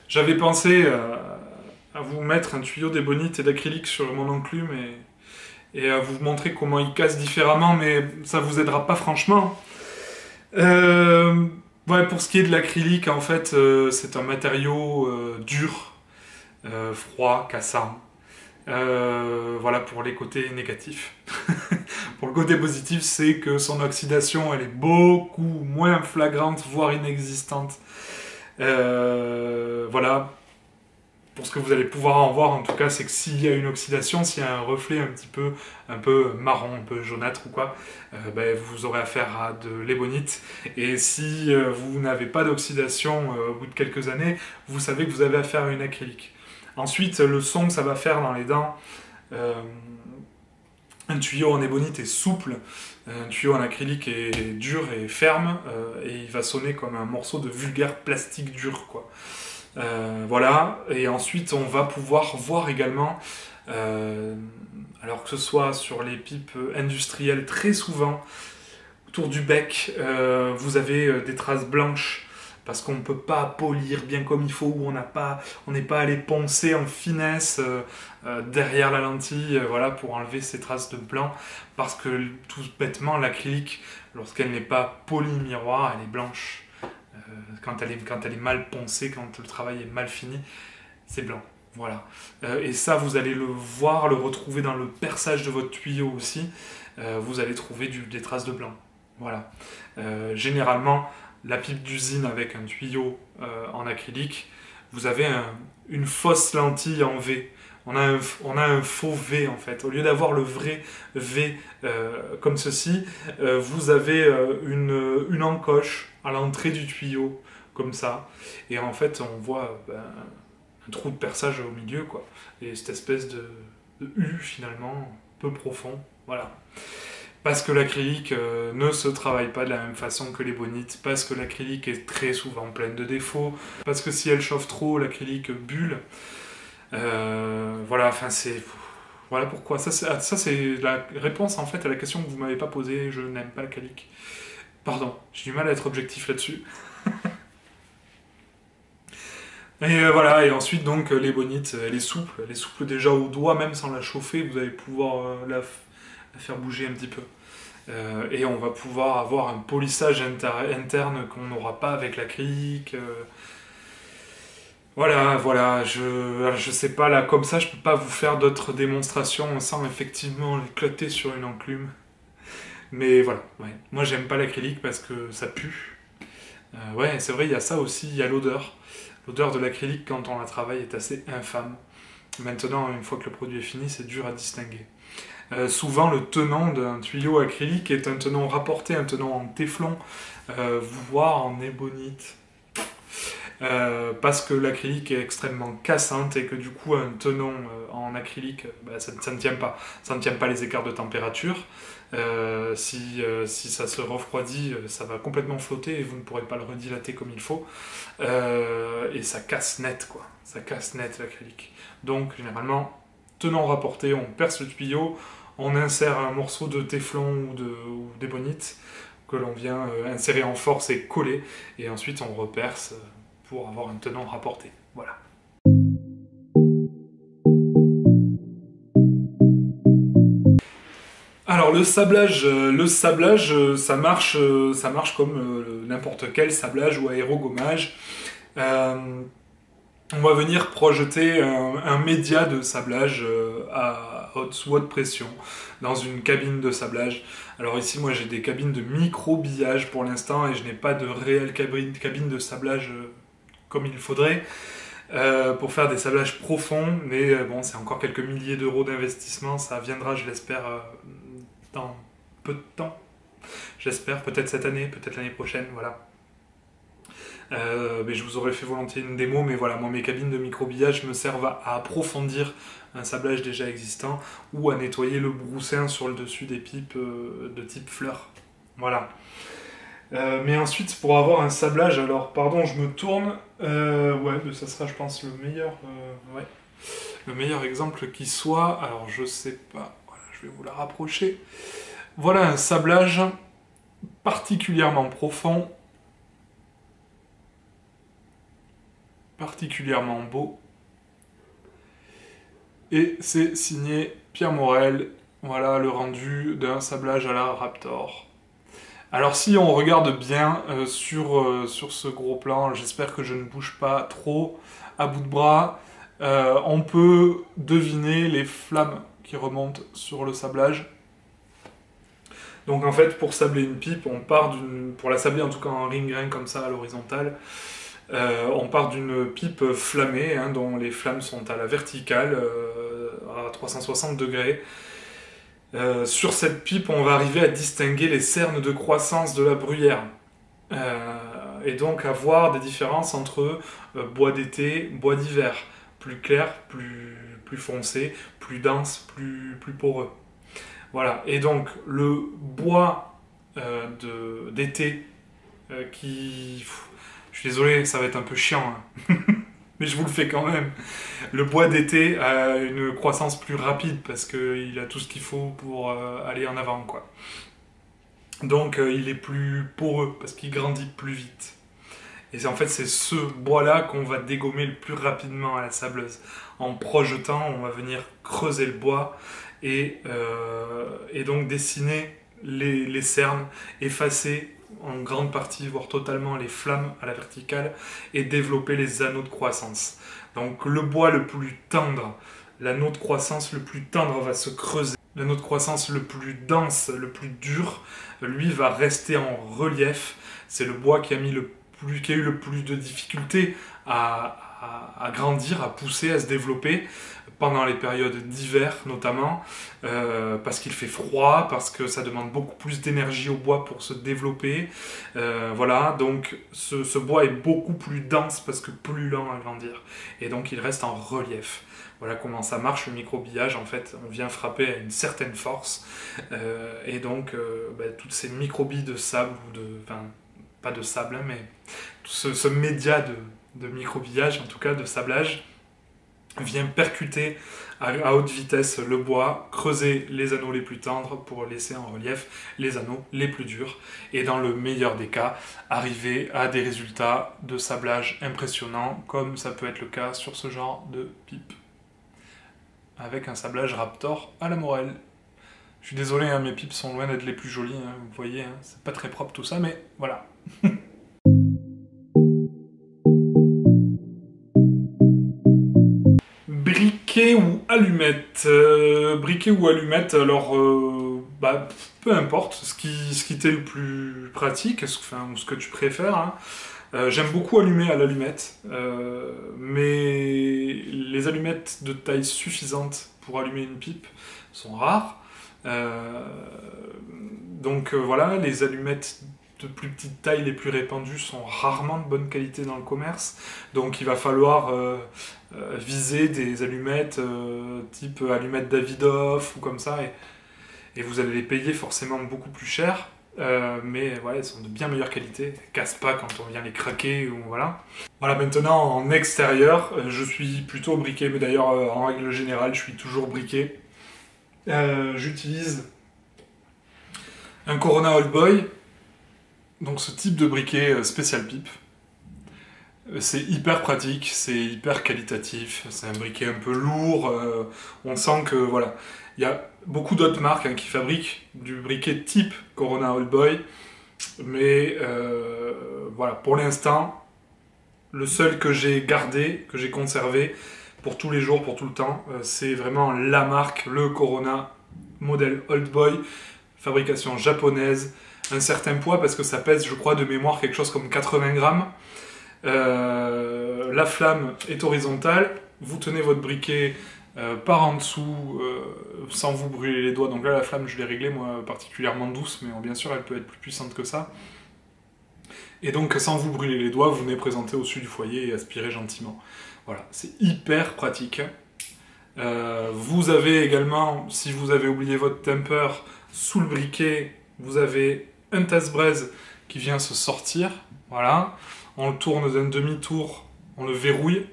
J'avais pensé à vous mettre un tuyau d'ébonite et d'acrylique sur mon enclume et à vous montrer comment il casse différemment, mais ça vous aidera pas franchement. Pour ce qui est de l'acrylique, en fait, c'est un matériau dur, froid, cassant. Voilà pour les côtés négatifs. Pour le côté positif, c'est que son oxydation elle est beaucoup moins flagrante, voire inexistante. Voilà. Pour ce que vous allez pouvoir en voir, en tout cas, c'est que s'il y a une oxydation, s'il y a un reflet un peu marron, un peu jaunâtre ou quoi, vous aurez affaire à de l'ébonite. Et si vous n'avez pas d'oxydation au bout de quelques années, vous savez que vous avez affaire à une acrylique. Ensuite, le son que ça va faire dans les dents, un tuyau en ébonite est souple, un tuyau en acrylique est dur et ferme, et il va sonner comme un morceau de vulgaire plastique dur, quoi. Voilà, et ensuite on va pouvoir voir également, alors que ce soit sur les pipes industrielles, très souvent, autour du bec, vous avez des traces blanches, parce qu'on ne peut pas polir bien comme il faut, ou on n'est pas allé poncer en finesse derrière la lentille, voilà, pour enlever ces traces de blanc, parce que tout bêtement, l'acrylique, lorsqu'elle n'est pas polie miroir, elle est blanche. Quand elle est mal poncée, quand le travail est mal fini, c'est blanc. Voilà. Et ça, vous allez le voir, le retrouver dans le perçage de votre tuyau aussi. Vous allez trouver des traces de blanc. Voilà. Généralement, la pipe d'usine avec un tuyau en acrylique, vous avez une fausse lentille en V. on a un faux V en fait. Au lieu d'avoir le vrai V comme ceci, vous avez une encoche à l'entrée du tuyau, comme ça. Et en fait, on voit un trou de perçage au milieu, quoi. Et cette espèce de U, finalement, peu profond. Voilà. Parce que l'acrylique ne se travaille pas de la même façon que l'ébonite, parce que l'acrylique est très souvent pleine de défauts, parce que si elle chauffe trop, l'acrylique bulle. Voilà, enfin c'est... Voilà pourquoi. Ça c'est la réponse en fait à la question que vous m'avez pas posée, je n'aime pas l'acrylique. Pardon, j'ai du mal à être objectif là-dessus. Et voilà, et ensuite donc l'ébonite, elle est souple déjà au doigt, même sans la chauffer, vous allez pouvoir la faire bouger un petit peu. Et on va pouvoir avoir un polissage interne qu'on n'aura pas avec l'acrylique. Voilà, je sais pas, là, comme ça, je peux pas vous faire d'autres démonstrations sans effectivement l'éclater sur une enclume. Mais voilà, ouais. Moi j'aime pas l'acrylique parce que ça pue. Ouais, c'est vrai, il y a ça aussi, il y a l'odeur. L'odeur de l'acrylique quand on la travaille est assez infâme. Maintenant, une fois que le produit est fini, c'est dur à distinguer. Souvent, le tenant d'un tuyau acrylique est un tenant rapporté, un tenant en téflon, voire en ébonite. Parce que l'acrylique est extrêmement cassante et que du coup un tenon en acrylique ça ne tient pas. Ça ne tient pas les écarts de température. Si ça se refroidit, ça va complètement flotter et vous ne pourrez pas le redilater comme il faut. Et ça casse net, quoi. Ça casse net l'acrylique. Donc généralement, tenant rapporté, on perce le tuyau, on insère un morceau de téflon ou d'ébonite que l'on vient insérer en force et coller, et ensuite on reperce pour avoir un tenant rapporté. Voilà. Alors le sablage, ça marche comme n'importe quel sablage ou aérogommage. On va venir projeter un média de sablage sous haute pression dans une cabine de sablage. Alors ici, moi j'ai des cabines de micro-billage pour l'instant et je n'ai pas de réelle cabine de sablage comme il faudrait pour faire des sablages profonds, mais bon, c'est encore quelques milliers d'euros d'investissement, ça viendra, je l'espère, dans peu de temps. J'espère, peut-être cette année, peut-être l'année prochaine, voilà. Mais je vous aurais fait volontiers une démo, mais voilà, moi mes cabines de micro-billage me servent à approfondir un sablage déjà existant ou à nettoyer le broussin sur le dessus des pipes de type fleur. Voilà. Mais ensuite, pour avoir un sablage, alors pardon, je me tourne, ouais, mais ça sera, je pense, ouais, le meilleur exemple qui soit. Alors, je sais pas, voilà, je vais vous la rapprocher. Voilà un sablage particulièrement profond, particulièrement beau, et c'est signé Pierre Morel. Voilà le rendu d'un sablage à la Raptor. Alors si on regarde bien sur ce gros plan, j'espère que je ne bouge pas trop à bout de bras, on peut deviner les flammes qui remontent sur le sablage. Donc en fait, pour sabler une pipe, pour la sabler en tout cas en ring-grain comme ça à l'horizontale, on part d'une pipe flammée, hein, dont les flammes sont à la verticale, à 360 degrés. Sur cette pipe, on va arriver à distinguer les cernes de croissance de la bruyère. Et donc avoir des différences entre bois d'été, bois d'hiver. Plus clair, plus foncé, plus dense, plus poreux. Voilà. Et donc le bois d'été qui... Je suis désolé, ça va être un peu chiant, hein. Mais je vous le fais quand même. Le bois d'été a une croissance plus rapide parce qu'il a tout ce qu'il faut pour aller en avant, quoi. Donc il est plus poreux parce qu'il grandit plus vite. Et en fait, c'est ce bois-là qu'on va dégommer le plus rapidement à la sableuse. En projetant, on va venir creuser le bois et donc dessiner les cernes, effacer en grande partie, voire totalement, les flammes à la verticale et développer les anneaux de croissance. Donc le bois le plus tendre, l'anneau de croissance le plus tendre va se creuser. L'anneau de croissance le plus dense, le plus dur, lui va rester en relief. C'est le bois qui a eu le plus de difficultés à à grandir, à pousser, à se développer pendant les périodes d'hiver notamment, parce qu'il fait froid, parce que ça demande beaucoup plus d'énergie au bois pour se développer. Voilà, donc ce bois est beaucoup plus dense parce que plus lent à grandir, et donc il reste en relief. Voilà comment ça marche le microbillage. En fait, on vient frapper à une certaine force, et donc toutes ces microbilles de sable, enfin pas de sable, hein, mais ce média de microbillage, en tout cas de sablage, vient percuter à haute vitesse le bois, creuser les anneaux les plus tendres pour laisser en relief les anneaux les plus durs, et dans le meilleur des cas, arriver à des résultats de sablage impressionnants, comme ça peut être le cas sur ce genre de pipe, avec un sablage Raptor à la Morel. Je suis désolé, hein, mes pipes sont loin d'être les plus jolies, hein, vous voyez, hein, c'est pas très propre tout ça, mais voilà. Briquet ou allumette, briquet ou allumette, alors peu importe, ce qui t'est le plus pratique, ce que tu préfères. Hein. J'aime beaucoup allumer à l'allumette, mais les allumettes de taille suffisante pour allumer une pipe sont rares. Voilà, les allumettes de plus petite taille, les plus répandues, sont rarement de bonne qualité dans le commerce. Donc il va falloir viser des allumettes type allumettes Davidoff ou comme ça, et vous allez les payer forcément beaucoup plus cher. Mais voilà, elles sont de bien meilleure qualité, elles cassent pas quand on vient les craquer, ou voilà. Voilà, maintenant en extérieur, je suis plutôt briquet, mais d'ailleurs en règle générale, je suis toujours briquet. J'utilise un Corona Old Boy, donc ce type de briquet spécial pipe. C'est hyper pratique, c'est hyper qualitatif, c'est un briquet un peu lourd, on sent que voilà, il y a beaucoup d'autres marques qui fabriquent du briquet type Corona Old Boy, mais voilà, pour l'instant, le seul que j'ai gardé, que j'ai conservé pour tous les jours, pour tout le temps, c'est vraiment la marque, le Corona modèle Old Boy, fabrication japonaise, un certain poids parce que ça pèse, je crois, de mémoire quelque chose comme 80 grammes. La flamme est horizontale, vous tenez votre briquet par en dessous sans vous brûler les doigts. Donc là, la flamme, je l'ai réglée, moi, particulièrement douce, mais bien sûr, elle peut être plus puissante que ça. Et donc, sans vous brûler les doigts, vous venez présenter au-dessus du foyer et aspirer gentiment. Voilà, c'est hyper pratique. Vous avez également, si vous avez oublié votre temper, sous le briquet, vous avez un tasse-braise qui vient se sortir. Voilà, on le tourne d'un demi-tour, on le verrouille.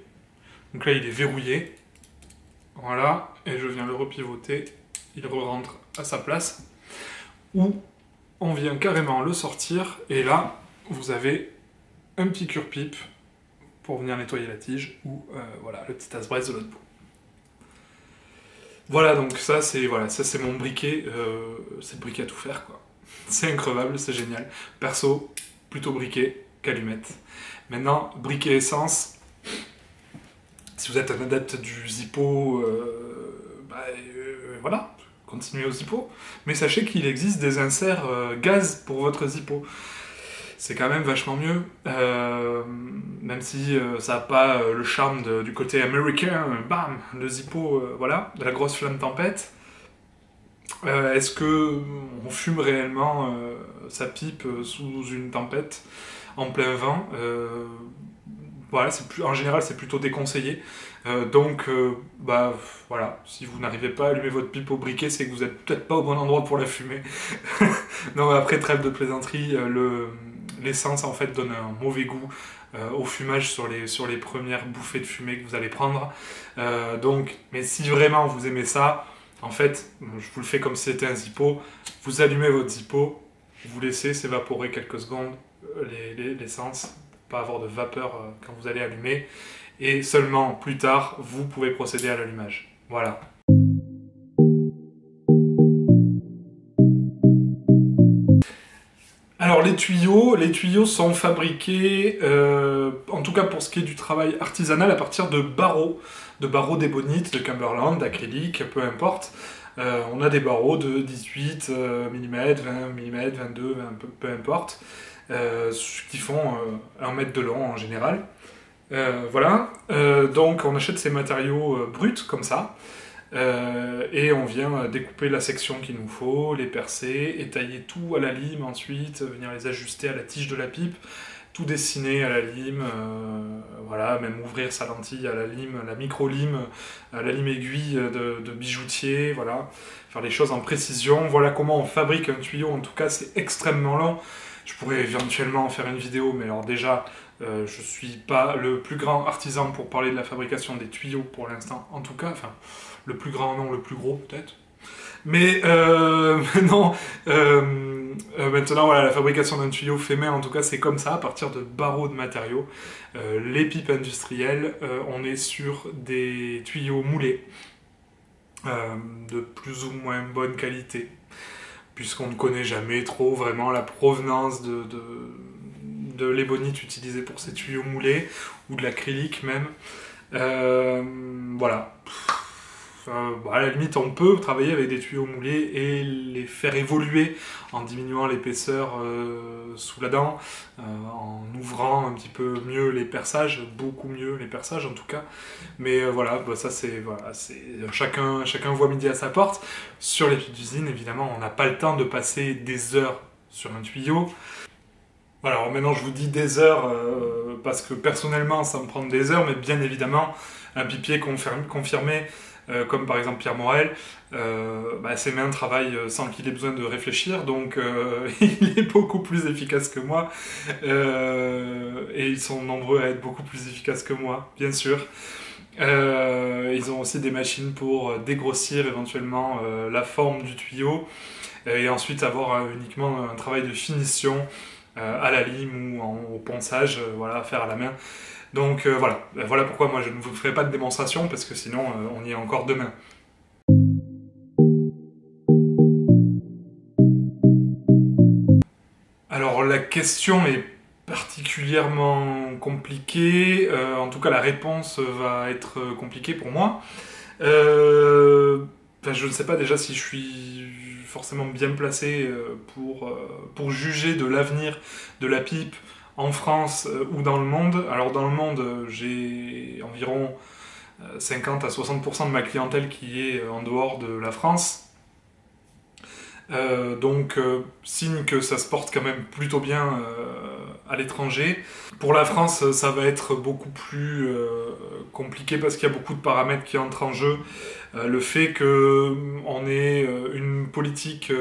Donc là, il est verrouillé. Voilà, et je viens le repivoter, il re-rentre à sa place. Ou on vient carrément le sortir, et là, vous avez un petit cure-pipe pour venir nettoyer la tige, ou voilà, le petit tasse-braise de l'autre bout. Voilà, donc ça c'est mon briquet, c'est le briquet à tout faire, quoi. C'est increvable, c'est génial. Perso, plutôt briquet qu'allumette. Maintenant, briquet essence, si vous êtes un adepte du Zippo, voilà, continuez au Zippo. Mais sachez qu'il existe des inserts gaz pour votre Zippo. C'est quand même vachement mieux, même si ça n'a pas le charme du côté américain, bam, le Zippo, voilà, de la grosse flamme tempête. Est-ce que on fume réellement sa pipe sous une tempête, en plein vent? Voilà, en général, c'est plutôt déconseillé. Voilà, si vous n'arrivez pas à allumer votre pipe au briquet, c'est que vous n'êtes peut-être pas au bon endroit pour la fumer. Non, après, trêve de plaisanterie, l'essence en fait donne un mauvais goût au fumage sur les premières bouffées de fumée que vous allez prendre. Mais si vraiment vous aimez ça, en fait, je vous le fais comme si c'était un Zippo, vous allumez votre Zippo, vous laissez s'évaporer quelques secondes l'essence, pour pas avoir de vapeur quand vous allez allumer, et seulement plus tard, vous pouvez procéder à l'allumage. Voilà. Alors les tuyaux sont fabriqués, en tout cas pour ce qui est du travail artisanal, à partir de barreaux d'ébonite, de Cumberland, d'acrylique, peu importe. On a des barreaux de 18 mm, 20 mm, 22, peu importe, qui font 1 mètre de long en général. Voilà, donc on achète ces matériaux bruts comme ça, et on vient découper la section qu'il nous faut, les percer, étailler tout à la lime ensuite, venir les ajuster à la tige de la pipe, tout dessiner à la lime, voilà, même ouvrir sa lentille à la lime, la micro-lime, à la lime aiguille de bijoutier, voilà, faire les choses en précision. Voilà comment on fabrique un tuyau, en tout cas c'est extrêmement long. Je pourrais éventuellement faire une vidéo, mais alors déjà, je suis pas le plus grand artisan pour parler de la fabrication des tuyaux pour l'instant, en tout cas, enfin, le plus grand non, le plus gros peut-être. Mais non, maintenant voilà, la fabrication d'un tuyau fait main, en tout cas c'est comme ça, à partir de barreaux de matériaux. Les pipes industrielles, on est sur des tuyaux moulés, de plus ou moins bonne qualité, puisqu'on ne connaît jamais trop vraiment la provenance de l'ébonite utilisée pour ces tuyaux moulés, ou de l'acrylique même. Voilà. À la limite, on peut travailler avec des tuyaux moulés et les faire évoluer en diminuant l'épaisseur sous la dent, en ouvrant un petit peu mieux les perçages, beaucoup mieux les perçages en tout cas. Mais voilà, ça c'est voilà, chacun voit midi à sa porte. Sur les pieds d'usine, évidemment, on n'a pas le temps de passer des heures sur un tuyau. Voilà, alors maintenant je vous dis des heures parce que personnellement ça me prend des heures, mais bien évidemment, un pipier confirmé, comme par exemple Pierre Morel, ses mains travaillent sans qu'il ait besoin de réfléchir, donc il est beaucoup plus efficace que moi, et ils sont nombreux à être beaucoup plus efficaces que moi, bien sûr. Ils ont aussi des machines pour dégrossir éventuellement la forme du tuyau, et ensuite avoir uniquement un travail de finition à la lime ou au ponçage, voilà, à faire à la main. Donc voilà pourquoi moi je ne vous ferai pas de démonstration, parce que sinon on y est encore demain. Alors la question est particulièrement compliquée, en tout cas la réponse va être compliquée pour moi. Je ne sais pas déjà si je suis forcément bien placé pour juger de l'avenir de la pipe en France ou dans le monde. Alors dans le monde, j'ai environ 50 à 60% de ma clientèle qui est en dehors de la France. Donc signe que ça se porte quand même plutôt bien à l'étranger. Pour la France, ça va être beaucoup plus compliqué parce qu'il y a beaucoup de paramètres qui entrent en jeu. Le fait qu'on ait une politique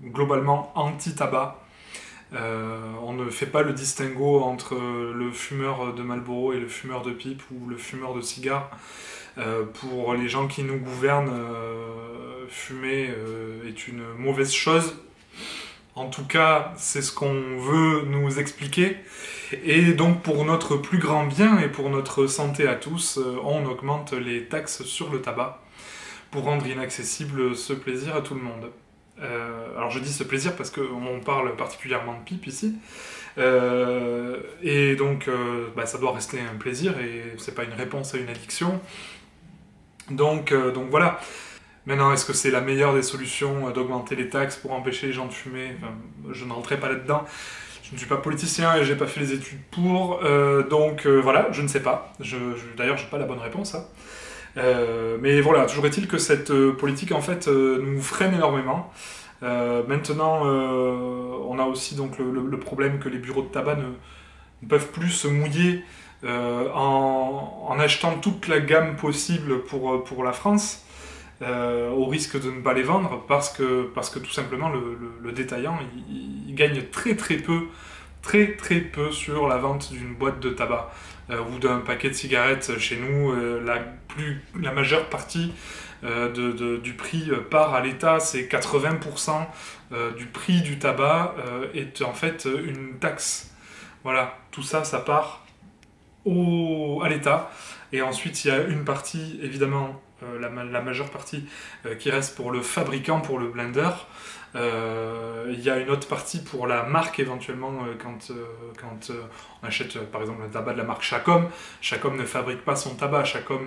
globalement anti-tabac. On ne fait pas le distinguo entre le fumeur de Marlboro et le fumeur de pipe ou le fumeur de cigare. Pour les gens qui nous gouvernent, fumer est une mauvaise chose. En tout cas, c'est ce qu'on veut nous expliquer. Et donc, pour notre plus grand bien et pour notre santé à tous, on augmente les taxes sur le tabac pour rendre inaccessible ce plaisir à tout le monde. Alors je dis ce plaisir parce qu'on parle particulièrement de pipe ici. Et donc, ça doit rester un plaisir et c'est pas une réponse à une addiction. Donc voilà. Maintenant, est-ce que c'est la meilleure des solutions d'augmenter les taxes pour empêcher les gens de fumer? Enfin, je ne rentrerai pas là-dedans. Je ne suis pas politicien et j'ai pas fait les études pour. Voilà, je ne sais pas. D'ailleurs, j'ai pas la bonne réponse. Hein. Mais voilà, toujours est-il que cette politique en fait nous freine énormément. Maintenant, on a aussi donc le problème que les bureaux de tabac ne peuvent plus se mouiller en achetant toute la gamme possible pour la France, au risque de ne pas les vendre parce que tout simplement le détaillant il gagne très peu sur la vente d'une boîte de tabac ou d'un paquet de cigarettes. Chez nous, la majeure partie du prix part à l'État, c'est 80% du prix du tabac est en fait une taxe. Voilà, tout ça, ça part à l'État. Et ensuite, il y a une partie, évidemment, la majeure partie, qui reste pour le fabricant, pour le blender. Il y a une autre partie pour la marque, éventuellement, quand on achète, par exemple, un tabac de la marque Chacom. Chacom ne fabrique pas son tabac. Chacom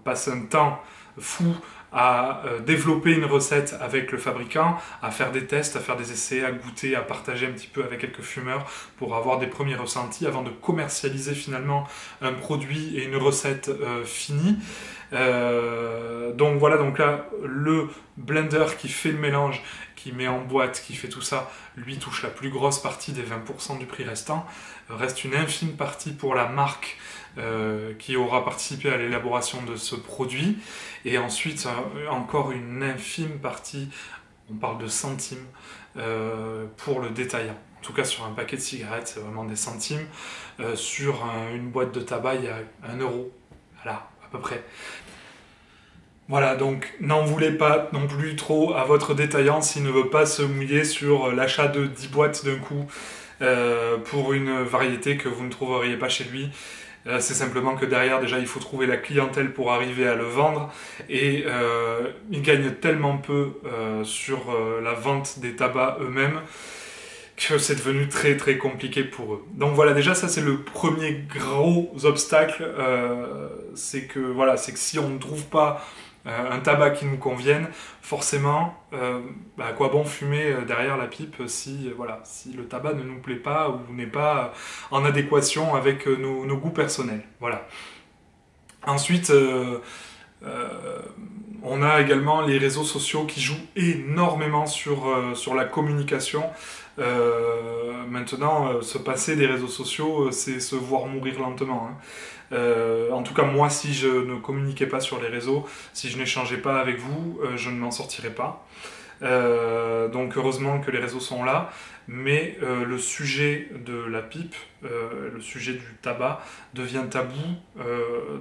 passe un temps fou à développer une recette avec le fabricant, à faire des tests, à faire des essais, à goûter, à partager un petit peu avec quelques fumeurs pour avoir des premiers ressentis avant de commercialiser finalement un produit et une recette finie. Donc voilà, donc là, le blender qui fait le mélange, qui met en boîte, qui fait tout ça, lui touche la plus grosse partie des 20% du prix restant. Reste une infime partie pour la marque qui aura participé à l'élaboration de ce produit. Et ensuite, encore une infime partie, on parle de centimes, pour le détaillant. En tout cas, sur un paquet de cigarettes, c'est vraiment des centimes. Sur une boîte de tabac, il y a 1 euro. Voilà, à peu près. Voilà, donc n'en voulez pas non plus trop à votre détaillant s'il ne veut pas se mouiller sur l'achat de 10 boîtes d'un coup pour une variété que vous ne trouveriez pas chez lui. C'est simplement que derrière, déjà, il faut trouver la clientèle pour arriver à le vendre. Et ils gagnent tellement peu sur la vente des tabacs eux-mêmes que c'est devenu très très compliqué pour eux. Donc voilà, déjà ça c'est le premier gros obstacle, c'est que voilà, c'est que si on ne trouve pas un tabac qui nous convienne, forcément, à quoi bon fumer derrière la pipe si, voilà, si le tabac ne nous plaît pas ou n'est pas en adéquation avec nos goûts personnels. Voilà. Ensuite, on a également les réseaux sociaux qui jouent énormément sur la communication. Maintenant, se passer des réseaux sociaux, c'est se voir mourir lentement. Hein. En tout cas, moi, si je ne communiquais pas sur les réseaux, si je n'échangeais pas avec vous, je ne m'en sortirais pas. Donc heureusement que les réseaux sont là, mais le sujet de la pipe, le sujet du tabac devient tabou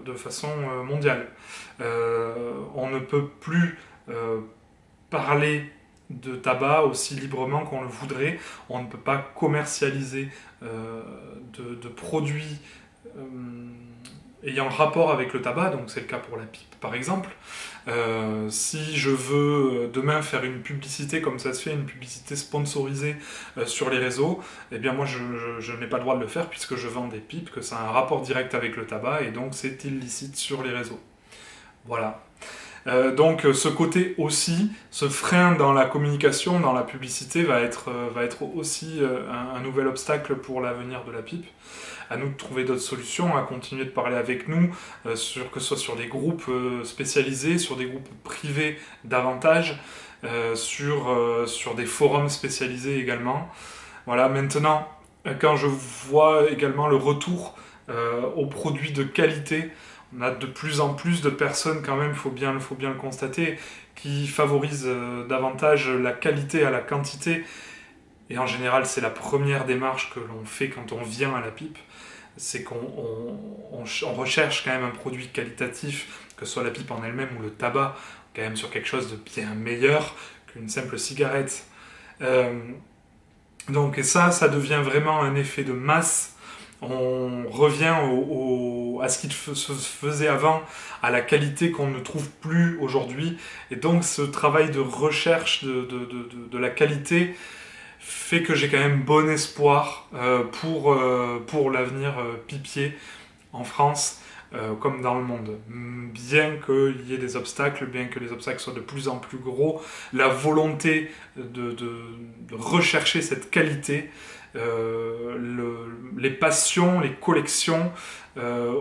de façon mondiale. On ne peut plus parler de tabac aussi librement qu'on le voudrait. On ne peut pas commercialiser de produits ayant rapport avec le tabac, donc c'est le cas pour la pipe par exemple. Si je veux demain faire une publicité comme ça se fait, une publicité sponsorisée sur les réseaux, eh bien moi je n'ai pas le droit de le faire puisque je vends des pipes, que ça a un rapport direct avec le tabac et donc c'est illicite sur les réseaux. Voilà. Donc ce côté aussi, ce frein dans la communication, dans la publicité va être aussi un nouvel obstacle pour l'avenir de la pipe. À nous de trouver d'autres solutions, à continuer de parler avec nous, que ce soit sur des groupes spécialisés, sur des groupes privés davantage, sur des forums spécialisés également. Voilà, maintenant, quand je vois également le retour aux produits de qualité, on a de plus en plus de personnes quand même, il faut bien le constater, qui favorisent davantage la qualité à la quantité. Et en général, c'est la première démarche que l'on fait quand on vient à la pipe. C'est qu'on recherche quand même un produit qualitatif, que ce soit la pipe en elle-même ou le tabac, quand même sur quelque chose de bien meilleur qu'une simple cigarette. Donc ça devient vraiment un effet de masse. On revient à ce qui se faisait avant, à la qualité qu'on ne trouve plus aujourd'hui. Et donc ce travail de recherche de la qualité fait que j'ai quand même bon espoir pour l'avenir pipier en France comme dans le monde. Bien qu'il y ait des obstacles, bien que les obstacles soient de plus en plus gros, la volonté de rechercher cette qualité, les passions, les collections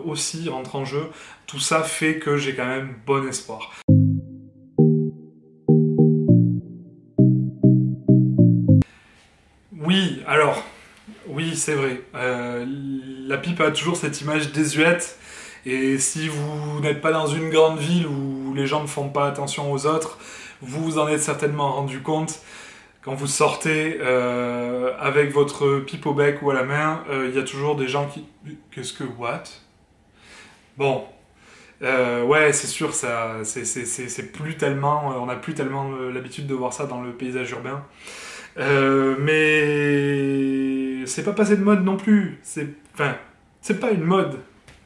aussi rentrent en jeu. Tout ça fait que j'ai quand même bon espoir. Oui, alors, oui, c'est vrai. La pipe a toujours cette image désuète. Et si vous n'êtes pas dans une grande ville où les gens ne font pas attention aux autres, vous vous en êtes certainement rendu compte. Quand vous sortez avec votre pipe au bec ou à la main, il y a toujours des gens qui... Qu'est-ce que... What? Bon. Ouais, c'est sûr, ça, c'est plus tellement... on n'a plus tellement l'habitude de voir ça dans le paysage urbain. Mais c'est pas passé de mode non plus. Enfin, c'est pas une mode,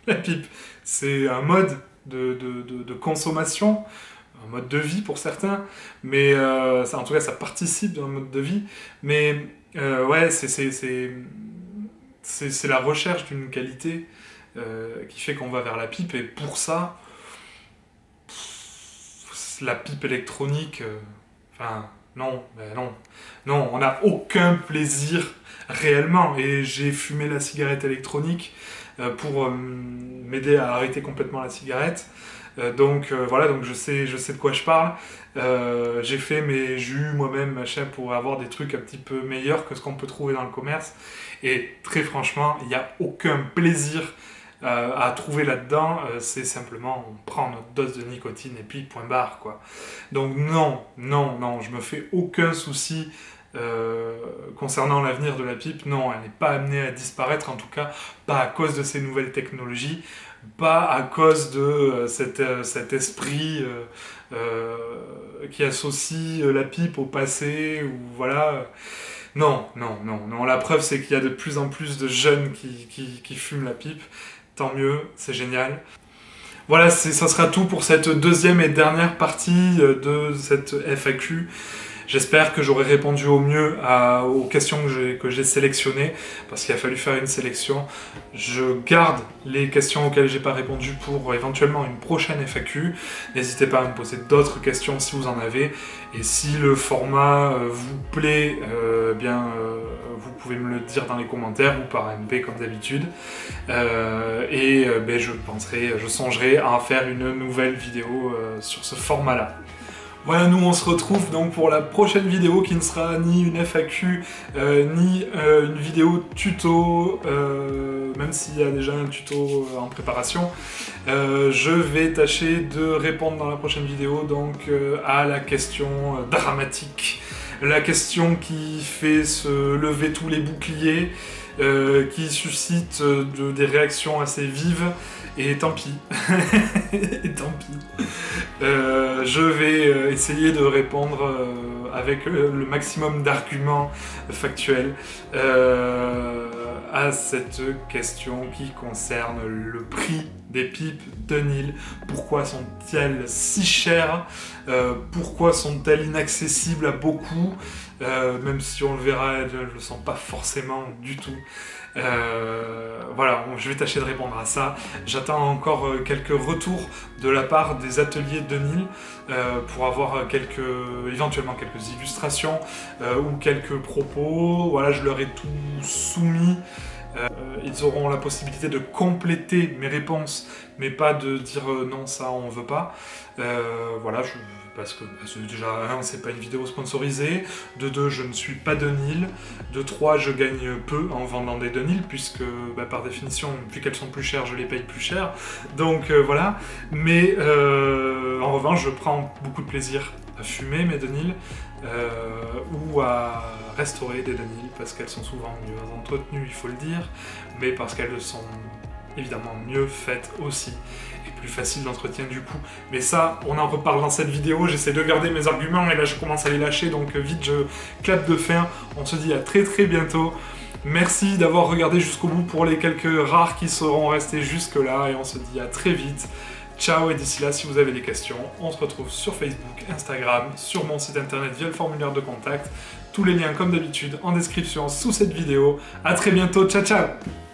la pipe. C'est un mode de consommation, un mode de vie pour certains, mais en tout cas ça participe d'un mode de vie. Mais ouais, c'est la recherche d'une qualité qui fait qu'on va vers la pipe, et pour ça, la pipe électronique, enfin, non, ben non. Non, on n'a aucun plaisir réellement. Et j'ai fumé la cigarette électronique pour m'aider à arrêter complètement la cigarette. Donc voilà, donc je sais de quoi je parle. J'ai fait mes jus moi-même, machin, pour avoir des trucs un petit peu meilleurs que ce qu'on peut trouver dans le commerce. Et très franchement, il n'y a aucun plaisir à trouver là-dedans. C'est simplement, on prend notre dose de nicotine et puis point barre, quoi. Donc non, je me fais aucun souci concernant l'avenir de la pipe. Non, elle n'est pas amenée à disparaître, en tout cas pas à cause de ces nouvelles technologies, pas à cause de cet esprit qui associe la pipe au passé, ou voilà. Non. La preuve, c'est qu'il y a de plus en plus de jeunes qui fument la pipe. Tant mieux, c'est génial. Voilà, ça sera tout pour cette deuxième et dernière partie de cette FAQ. J'espère que j'aurai répondu au mieux aux questions que j'ai sélectionnées, parce qu'il a fallu faire une sélection. Je garde les questions auxquelles j'ai pas répondu pour éventuellement une prochaine FAQ. N'hésitez pas à me poser d'autres questions si vous en avez. Et si le format vous plaît, vous pouvez me le dire dans les commentaires ou par MP comme d'habitude. Je songerai à en faire une nouvelle vidéo sur ce format-là. Voilà, nous on se retrouve donc pour la prochaine vidéo qui ne sera ni une FAQ, ni une vidéo tuto, même s'il y a déjà un tuto en préparation. Je vais tâcher de répondre dans la prochaine vidéo donc à la question dramatique, la question qui fait se lever tous les boucliers, qui suscite des réactions assez vives. Et tant pis. Et tant pis. Je vais essayer de répondre avec le maximum d'arguments factuels à cette question qui concerne le prix des pipes de Nil. Pourquoi sont-elles si chères? Pourquoi sont-elles inaccessibles à beaucoup? Même si on le verra, elles ne le sont pas forcément du tout. Voilà, je vais tâcher de répondre à ça. J'attends encore quelques retours de la part des ateliers de Nil pour avoir éventuellement quelques illustrations ou quelques propos. Voilà, je leur ai tout soumis. Ils auront la possibilité de compléter mes réponses, mais pas de dire non, ça on veut pas. Voilà, parce que déjà, 1, c'est pas une vidéo sponsorisée, de 2, je ne suis pas de Nil, de 3, je gagne peu en vendant des de Nil, puisque par définition, vu qu'elles sont plus chères, je les paye plus cher, donc voilà. Mais en revanche, je prends beaucoup de plaisir à fumer mes de Nil, ou à restaurer des de Nil, parce qu'elles sont souvent mieux entretenues, il faut le dire, mais parce qu'elles sont évidemment mieux faites aussi, et plus facile d'entretien du coup. Mais ça, on en reparle dans cette vidéo, j'essaie de garder mes arguments, et là je commence à les lâcher, donc vite je clappe de fin. On se dit à très bientôt. Merci d'avoir regardé jusqu'au bout pour les quelques rares qui seront restés jusque là, et on se dit à très vite. Ciao, et d'ici là, si vous avez des questions, on se retrouve sur Facebook, Instagram, sur mon site internet via le formulaire de contact. Tous les liens, comme d'habitude, en description sous cette vidéo. A très bientôt, ciao ciao!